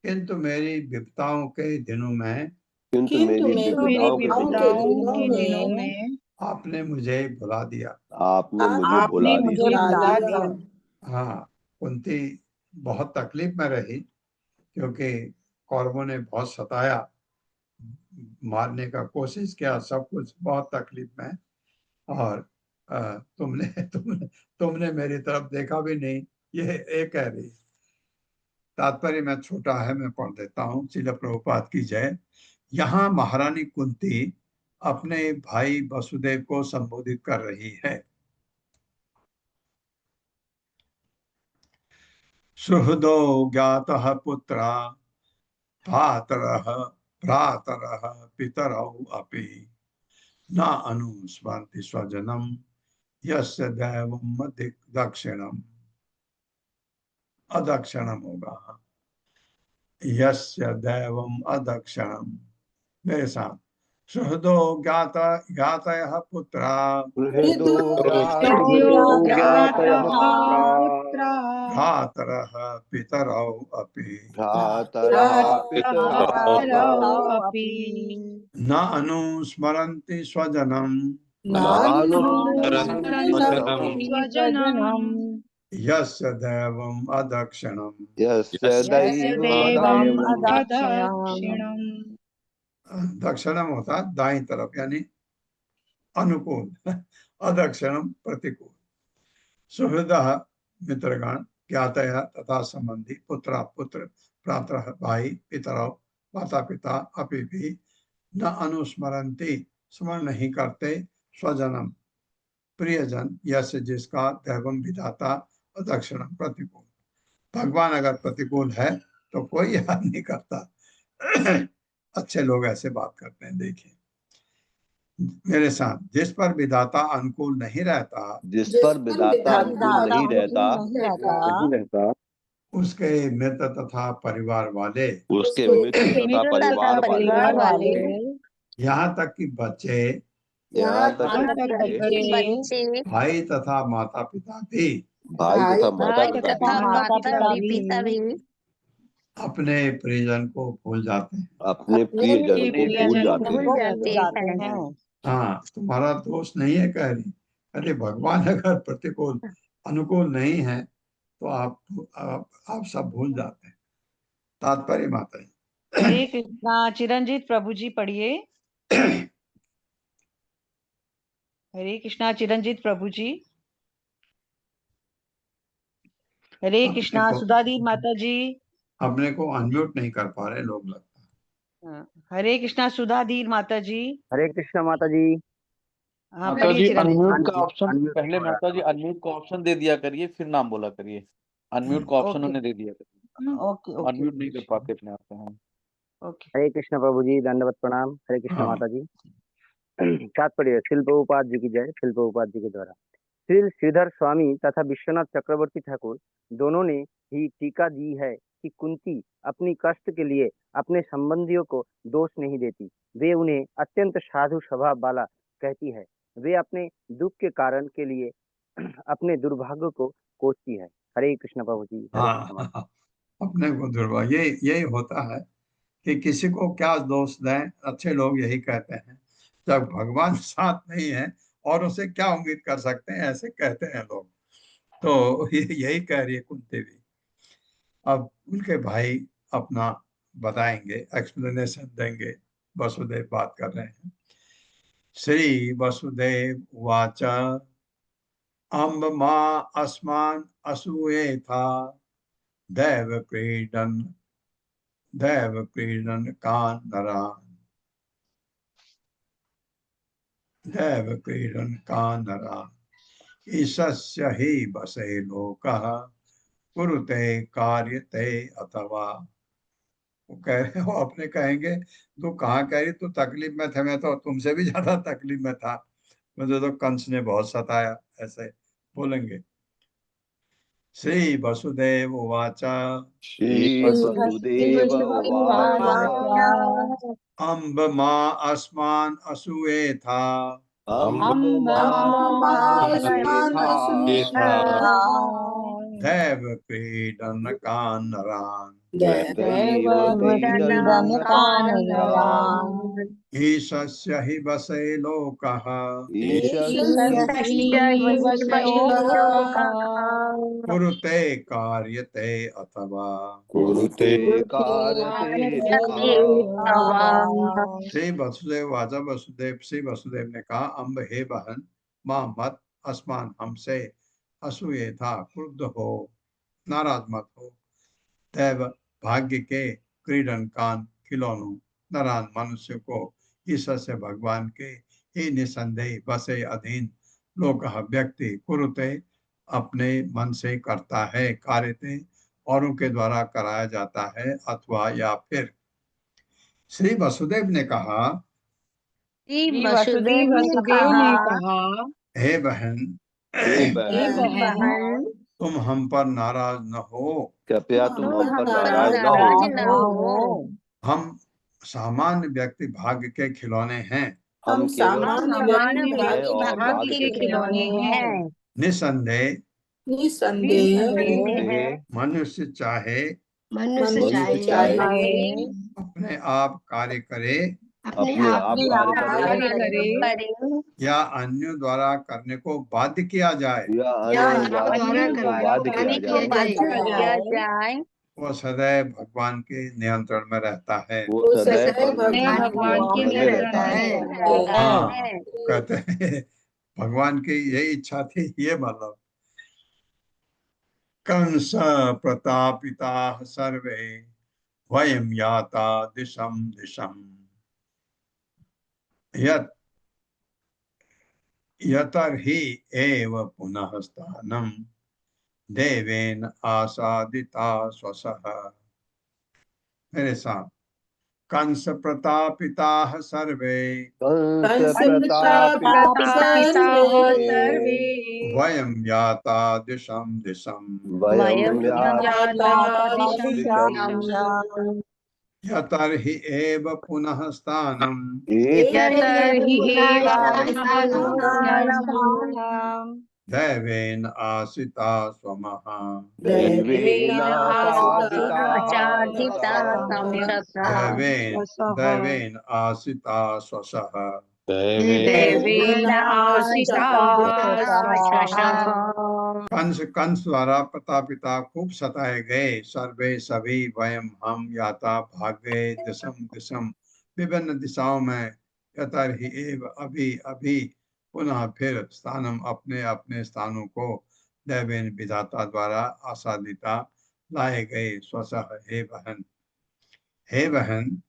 किंतु मेरी विपदाओं के दिनों में किंतु किंतु मेरी मेरी विपदाओं के विपदाओं दिनों के में दिनों में आपने मुझे भुला दिया। आपने मुझे आपने भुला मुझे दिया। भुला दिया। हाँ, कुंती बहुत तकलीफ में रही क्योंकि कौरवों ने बहुत सताया, मारने का कोशिश किया, सब कुछ बहुत तकलीफ में। और तुमने तुमने तुमने मेरी तरफ देखा भी नहीं, ये कह रही। तात्पर्य में छोटा है, मैं पढ़ देता हूँ। श्रील प्रभुपाद की जय। यहाँ महारानी कुंती अपने भाई वसुदेव को संबोधित कर रही है। सुहृदो ज्ञातः पुत्रा भ्रातरः भ्रातरः पितरौ अपि न अनुस्मरन्ति स्वजनम यस्य दैवम् दक्षिणम। अदक्षिणम होगा, यस्य दैवम् अदक्षिणम। मेरे साथ। सुहृदो ज्ञातयः पुत्रा सुहृदो ज्ञातयः पुत्रा भ्रातरः पितरौ अपि भ्रातरः पितरौ अपि न अनुस्मरन्ति स्वजनम स्वजनम् यस्य दैवम् अदक्षिणम। यस्य दैवम् दैवम् अदक्षिणम्। दक्षिणम होता दाईं तरफ, यानी अनुकूल, अदक्षिणम प्रतिकूल। सुहृद मित्रगण, ज्ञातय तथा संबंधी, पुत्र पुत्र, भ्रातरः भाई, पितरौ माता पिता, अपि भी न अनुस्मरन्ति स्मरण नहीं करते, स्वजनम प्रियजन, यश जिसका दैवम विधाता अदक्षिणम प्रतिकूल। भगवान अगर प्रतिकूल है तो कोई याद नहीं करता। अच्छे लोग ऐसे बात करते हैं। देखिए मेरे साथ, जिस पर विधाता अनुकूल नहीं रहता, जिस पर विधाता अनुकूल नहीं रहता उसके मित्र तथा परिवार वाले, उसके मित्र तथा परिवार वाले यहाँ तक कि बच्चे, यहाँ तक बच्चे, भाई तथा माता पिता भी भाई तथा भाई तथा माता पिता भी अपने परिजन को भूल जाते हैं। अपने प्रियजन को भूल जाते भूल हैं। जाते हैं। हाँ, तुम्हारा दोष नहीं है कह रही। अरे भगवान अगर प्रतिकूल अनुकूल नहीं है तो आप सब भूल जाते हैं। तात्पर्य माता जी। हरे कृष्णा। चिरंजीत प्रभु जी पढ़िए। हरे कृष्णा चिरंजीत प्रभु जी। हरे कृष्णा सुधादी माता जी। अपने को अनम्यूट नहीं कर पा रहे लोग, लगता है। हरे कृष्णा सुधाधीर माता जी। हरे कृष्णा माता जी। हाँ, माता जी पढ़िए चिरंजीत अनम्यूट प्रभु का जी। ऑप्शन पहले, माता जी अनम्यूट का ऑप्शन दे दिया करिए, फिर नाम बोला करिए। अनम्यूट का ऑप्शन ओके उन्हें दे दिया करिए। ओके ओके अनम्यूट नहीं कर पाते अपने आप को। ओके। हरे कृष्णा प्रभु जी, दंडवत प्रणाम। हरे कृष्णा माता जी। तात्पर्य, श्रील प्रभुपाद जी की जय। श्रील प्रभुपाद जी के द्वारा श्रील श्रीधर स्वामी तथा विश्वनाथ चक्रवर्ती ठाकुर दोनों ने ही टीका दी है कि कुंती अपनी कष्ट के लिए अपने संबंधियों को दोष नहीं देती, वे उन्हें अत्यंत साधु स्वभाव वाला कहती है। वे अपने दुख के कारण के लिए अपने दुर्भाग्य को कोसती है। हरे कृष्ण प्रभु जी। हरे कृष्ण माता। हाँ, अपने को दुर्भाग्य, यही होता है कि किसी को क्या दोष दें। अच्छे लोग यही कहते हैं, जब भगवान साथ नहीं है और उसे क्या उम्मीद कर सकते हैं, ऐसे कहते हैं लोग। तो यही कह रही है कुंती भी। अब उनके भाई अपना बताएंगे, एक्सप्लेनेशन देंगे। वसुदेव बात कर रहे हैं। श्री वसुदेव उवाच अम्ब माँ अस्मान असूये था दैव क्रीडन कान नरान दैव क्रीडन कान नरान ईशस्य ही बसे लोकः कुरुते कार्यते अथवा। वो कह रहे हो, अपने कहेंगे तू कहाँ कह रही, तू तकलीफ में थे, मैं तो तुमसे भी ज्यादा तकलीफ में था, मुझे तो कंस ने बहुत सताया, ऐसे बोलेंगे। श्री वसुदेव उवाच श्री वसुदेव उवाच अम्ब माँ अस्मान असूये था दैव क्रीडन कानरान ईशस्य हि वसे लोकः कुरुते कार्यते अथवा श्री वसुदेव वाचा वसुदेव श्री वसुदेव ने कहा अम्ब हे बहन मां मत अस्मान हमसे असूये था क्रुद्ध हो नाराज मत हो दैव भाग्य के क्रीडन कान खिलौनों नारायण मनुष्य को ईश्वर से भगवान के ही निसंदेह बसे अधीन लोक व्यक्ति कुरुते अपने मन से करता है कार्यते औरों के द्वारा कराया जाता है अथवा या फिर श्री वसुदेव ने कहा हे बहन तुम हम पर नाराज न हो कृपया तुम हम पर नाराज न हो हम सामान्य व्यक्ति भाग्य के खिलौने हैं हम सामान्य व्यक्ति और भाग्य के खिलौने हैं निसंदेह मनुष्य चाहे अपने आप कार्य करे या अन्यों द्वारा करने को बाध्य किया जाए वो सदैव भगवान के नियंत्रण में रहता है हाँ कहते हैं भगवान की यही इच्छा थी ये मतलब कंस प्रतापिता सर्वे वयम याता दिशम दिशम यतर्हि एव पुनः स्थानम देवेन आसादिता स्वसः मेरे साथ कंस प्रतापिता सर्वे वयम याता दिशम दिशम यतर्हि एव पुनः स्थानम दैवेन आसिता स्वमः दैवेन आसिता स्वसः कंस द्वारा प्रतापिता खूब सताए गए सर्वे सभी वयम हम याता भागे दिशम दिशम विभिन्न दिशाओं में यतर्हि एव अभी अभी पुनः फिर स्थानम अपने अपने स्थानों को दैवेन विधाता द्वारा आसादिता लाए गए स्वसः हे बहन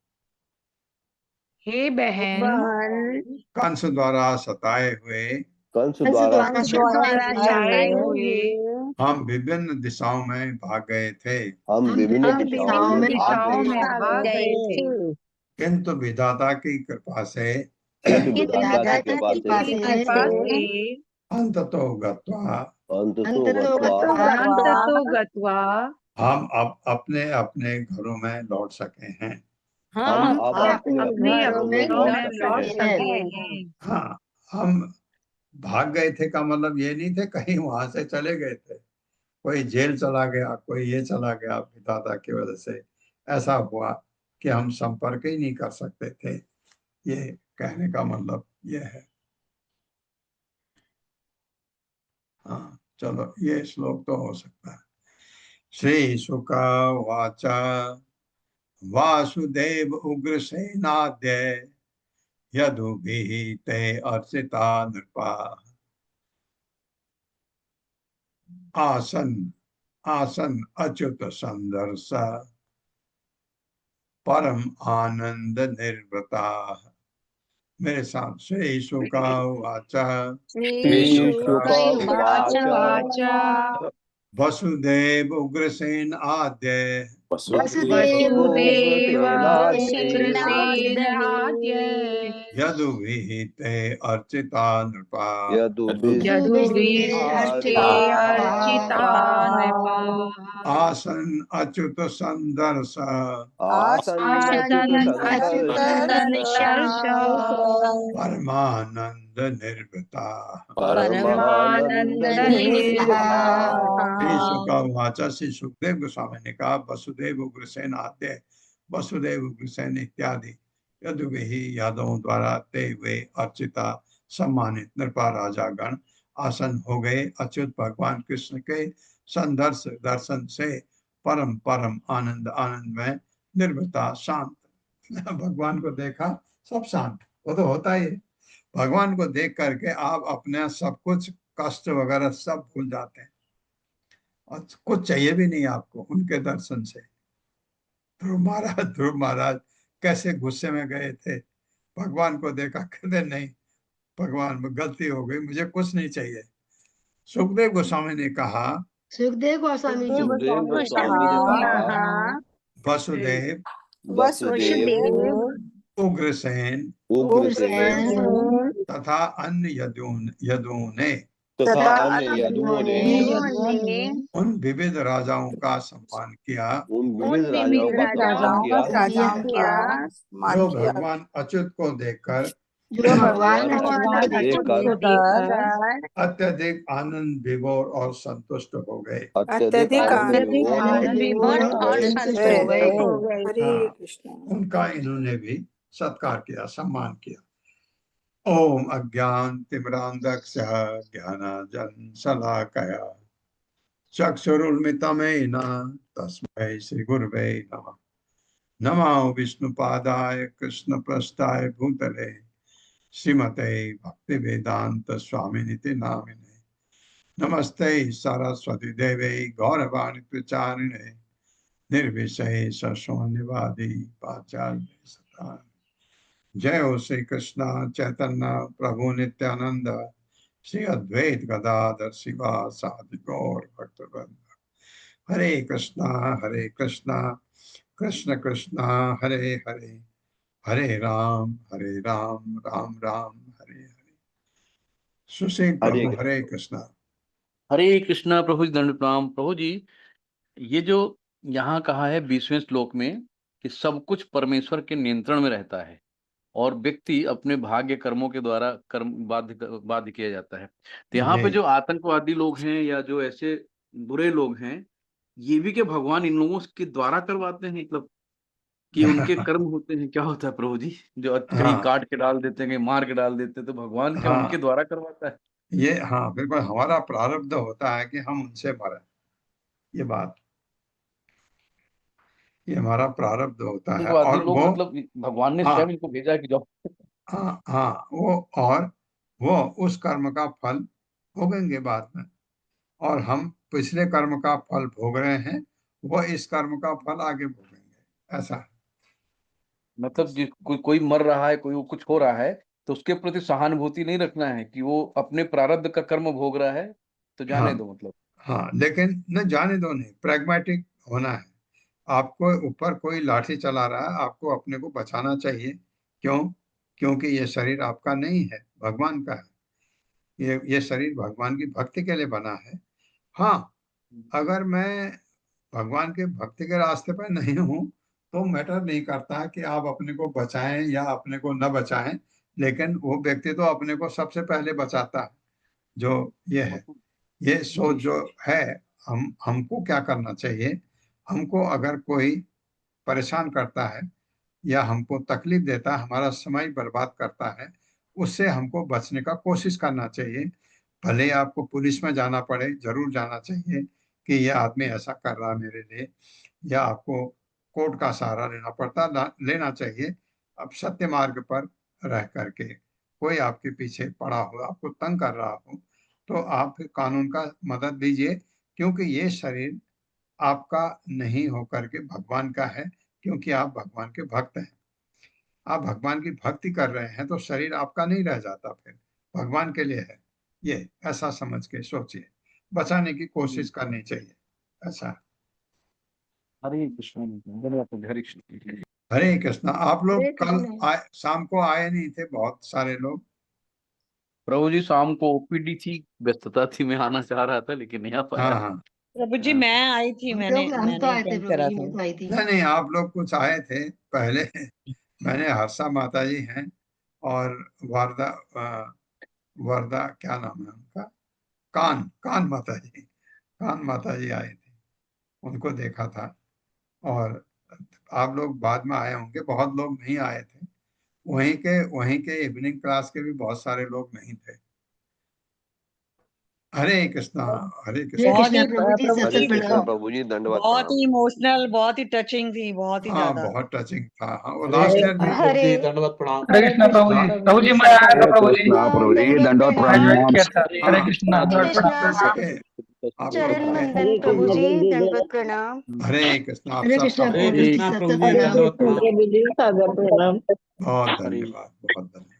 कंस द्वारा सताए हुए हम विभिन्न दिशाओं में भाग गए थे किंतु विधाता की कृपा से अंततो गत्वा हम अब अपने अपने घरों में लौट सके हैं हाँ हम भाग गए थे का मतलब ये नहीं थे कहीं वहां से चले गए थे कोई जेल चला गया कोई ये चला गया विधाता की वजह से ऐसा हुआ कि हम संपर्क ही नहीं कर सकते थे ये कहने का मतलब ये है हाँ चलो ये श्लोक तो हो सकता है श्री शुक वाच वासुदेव उग्रसेनाद्य यदुभिः ते अर्चिता नृपा आसन अच्युत संदर्श परम आनंद निर्वृता मेरे साथ श्री शुक वाच वसुदेव उग्रसेन आद्य यदुविहिते अर्चिता नृपा आसन अच्युत संदर्श परमानंद निर्वृता श्री शुकवाच श्री सुखदेव गोस्वामी ने कहा वसुदेव उग्रसेन आद्य वसुदेव उग्रसेन इत्यादि यदुविहि यादवों द्वारा ते हुए अर्चिता सम्मानित नृपा राजागण आसन हो गए अच्युत भगवान कृष्ण के संदर्श दर्शन से परम परम आनंद आनंद में निर्भरता शांत। भगवान को देखा सब शांत, वो तो होता ही है। भगवान को देख करके आप अपने सब कुछ कष्ट वगैरह सब भूल जाते हैं और कुछ चाहिए भी नहीं आपको उनके दर्शन से। ध्रुव महाराज कैसे गुस्से में गए थे, भगवान को देखा, कहते नहीं भगवान गलती हो गई, मुझे कुछ नहीं चाहिए। सुखदेव गोस्वामी ने कहा सुखदेव गोस्वामी जी वसुदेव वसुदेव उग्रसेन तथा अन्य यदुओं ने तथा अन्य यदुओं ने उन विविध राजाओं का सम्मान किया उन विविध राजाओं का सम्मान किया जो भगवान अच्युत को देखकर अत्यधिक आनंद विभोर और संतुष्ट हो गए। अत्यधिक आनंद विभोर और संतुष्ट हो गए। हरे कृष्ण। उनका इन्होंने भी सत्कार किया, सम्मान किया। ओम अज्ञान तिमिरांधस्य ज्ञानांजन शलाकया चक्षुरुन्मिलितं तस्मै श्री गुरवे नमः। नमो विष्णुपादाय कृष्णप्रस्थाय भूतले श्रीमते भक्तिवेदांत स्वामिनिति नामिने। नमस्ते सरस्वती देवे गौरवाणी प्रचारिणे निर्विशेष शून्यवादी पाचार्य सता। जय हो श्री कृष्ण चैतन्य प्रभु नित्यानंद श्री अद्वैत गदाधर शिवासादि गौर भक्तवृंद। हरे कृष्णा कृष्ण कृष्णा हरे हरे, हरे राम राम राम हरे हरे। सुशील प्रभु हरे कृष्णा। हरे कृष्णा प्रभु जी दंड प्रणाम। प्रभु जी, ये जो यहाँ कहा है 20वें श्लोक में कि सब कुछ परमेश्वर के नियंत्रण में रहता है और व्यक्ति अपने भाग्य कर्मों के द्वारा कर्म बाध्य किया जाता है, तो यहाँ पे जो आतंकवादी लोग हैं या जो ऐसे बुरे लोग हैं, ये भी क्या भगवान इन लोगों के द्वारा करवाते हैं, मतलब कि उनके कर्म होते हैं? क्या होता है प्रभु जी, जो कहीं काट के डाल देते हैं, कहीं मार के डाल देते हैं, तो भगवान क्या उनके द्वारा करवाता है? ये बिल्कुल हमारा प्रारब्ध होता है कि हम उनसे मरे। ये बात, ये हमारा प्रारब्ध होता है। और लोग मतलब भगवान ने स्वयं इनको भेजा कि जाओ। वो उस कर्म का फल भोगेंगे बाद में, और हम पिछले कर्म का फल भोग रहे हैं, वो इस कर्म का फल आगे भोगेंगे। ऐसा मतलब कोई मर रहा है, कोई कुछ हो रहा है, तो उसके प्रति सहानुभूति नहीं रखना है कि वो अपने प्रारब्ध का कर्म भोग रहा है, तो जाने दो। मतलब लेकिन न जाने दो नहीं, प्रैग्मेटिक होना है। आपको ऊपर कोई लाठी चला रहा है, आपको अपने को बचाना चाहिए। क्यों? क्योंकि ये शरीर आपका नहीं है, भगवान का है। ये शरीर भगवान की भक्ति के लिए बना है। अगर मैं भगवान के भक्ति के रास्ते पर नहीं हूं तो मैटर नहीं करता कि आप अपने को बचाएं या अपने को न बचाएं, लेकिन वो व्यक्ति तो अपने को सबसे पहले बचाता है। जो ये है, ये सोच जो है, हमको क्या करना चाहिए? हमको अगर कोई परेशान करता है या हमको तकलीफ देता है, हमारा समय बर्बाद करता है, उससे हमको बचने का कोशिश करना चाहिए। भले ही आपको पुलिस में जाना पड़े, जरूर जाना चाहिए कि यह आदमी ऐसा कर रहा है मेरे लिए, या आपको कोर्ट का सहारा लेना चाहिए। अब सत्य मार्ग पर रह करके कोई आपके पीछे पड़ा हो, आपको तंग कर रहा हो, तो आप कानून का मदद लीजिए, क्योंकि ये शरीर आपका नहीं होकर के भगवान का है, क्योंकि आप भगवान के भक्त हैं। आप भगवान की भक्ति कर रहे हैं तो शरीर आपका नहीं रह जाता, फिर भगवान के लिए है। ये ऐसा समझ के सोचिए, बचाने की कोशिश करनी चाहिए। ऐसा। हरे कृष्ण। हरे कृष्णा। आप लोग हरे कल कृष्णा। शाम को आए नहीं थे बहुत सारे लोग। प्रभु जी शाम को ओपीडी थी, व्यस्तता थी, मैं आना चाह रहा था लेकिन नहीं आ पाया। हाँ हाँ। प्रभु जी हाँ। मैं आई थी, हम मैंने तो मैंने आए थे अटेंड प्रभु करा जी, था। मैं तो आई थी। नहीं नहीं, आप लोग कुछ आए थे पहले। मैंने हर्षा माता जी हैं और वरदा वरदा क्या नाम है उनका, कान कान माता जी आए थे, उनको देखा था। और आप लोग बाद में आए होंगे, बहुत लोग नहीं आए थे। वहीं के इवनिंग क्लास के भी बहुत सारे लोग नहीं थे। हरे कृष्णा। हरे हरे कृष्णा। बहुत ही कृष्णा प्रभु जी, प्रभु सत हरे जी सत कृष्णा प्रणाम। प्रभु जी, दंडवत बहुत प्रणाम। ही इमोशनल, बहुत ही टचिंग थी, बहुत ही हाँ ज्यादा। बहुत टचिंग था। हाँ, वो हरे लास्ट कृष्णा ईयर भी प्रभु जी, दंडवत प्रणाम। हरे कृष्णा प्रभु जी, प्रभु जी मैं आया था हरे प्रभु जी, कृष्णा प्रभु जी, दंडवत मैं ज्वाइन प्रणाम। किया था। हरे हाँ कृष्णा, हरे दंडवत कृष्णा प्रणाम। आप चरण लोग आए। वंदन प्रभु जी, दंडवत प्रणाम। हरे कृष्णा। आप हरे सबका कृष्णा हरे प्रभु जी, कृष्णा सत प्रभु सत जी, प्रणाम। दंडवत प्रणाम। बहुत हरि धन्यवाद, बहुत धन्यवाद।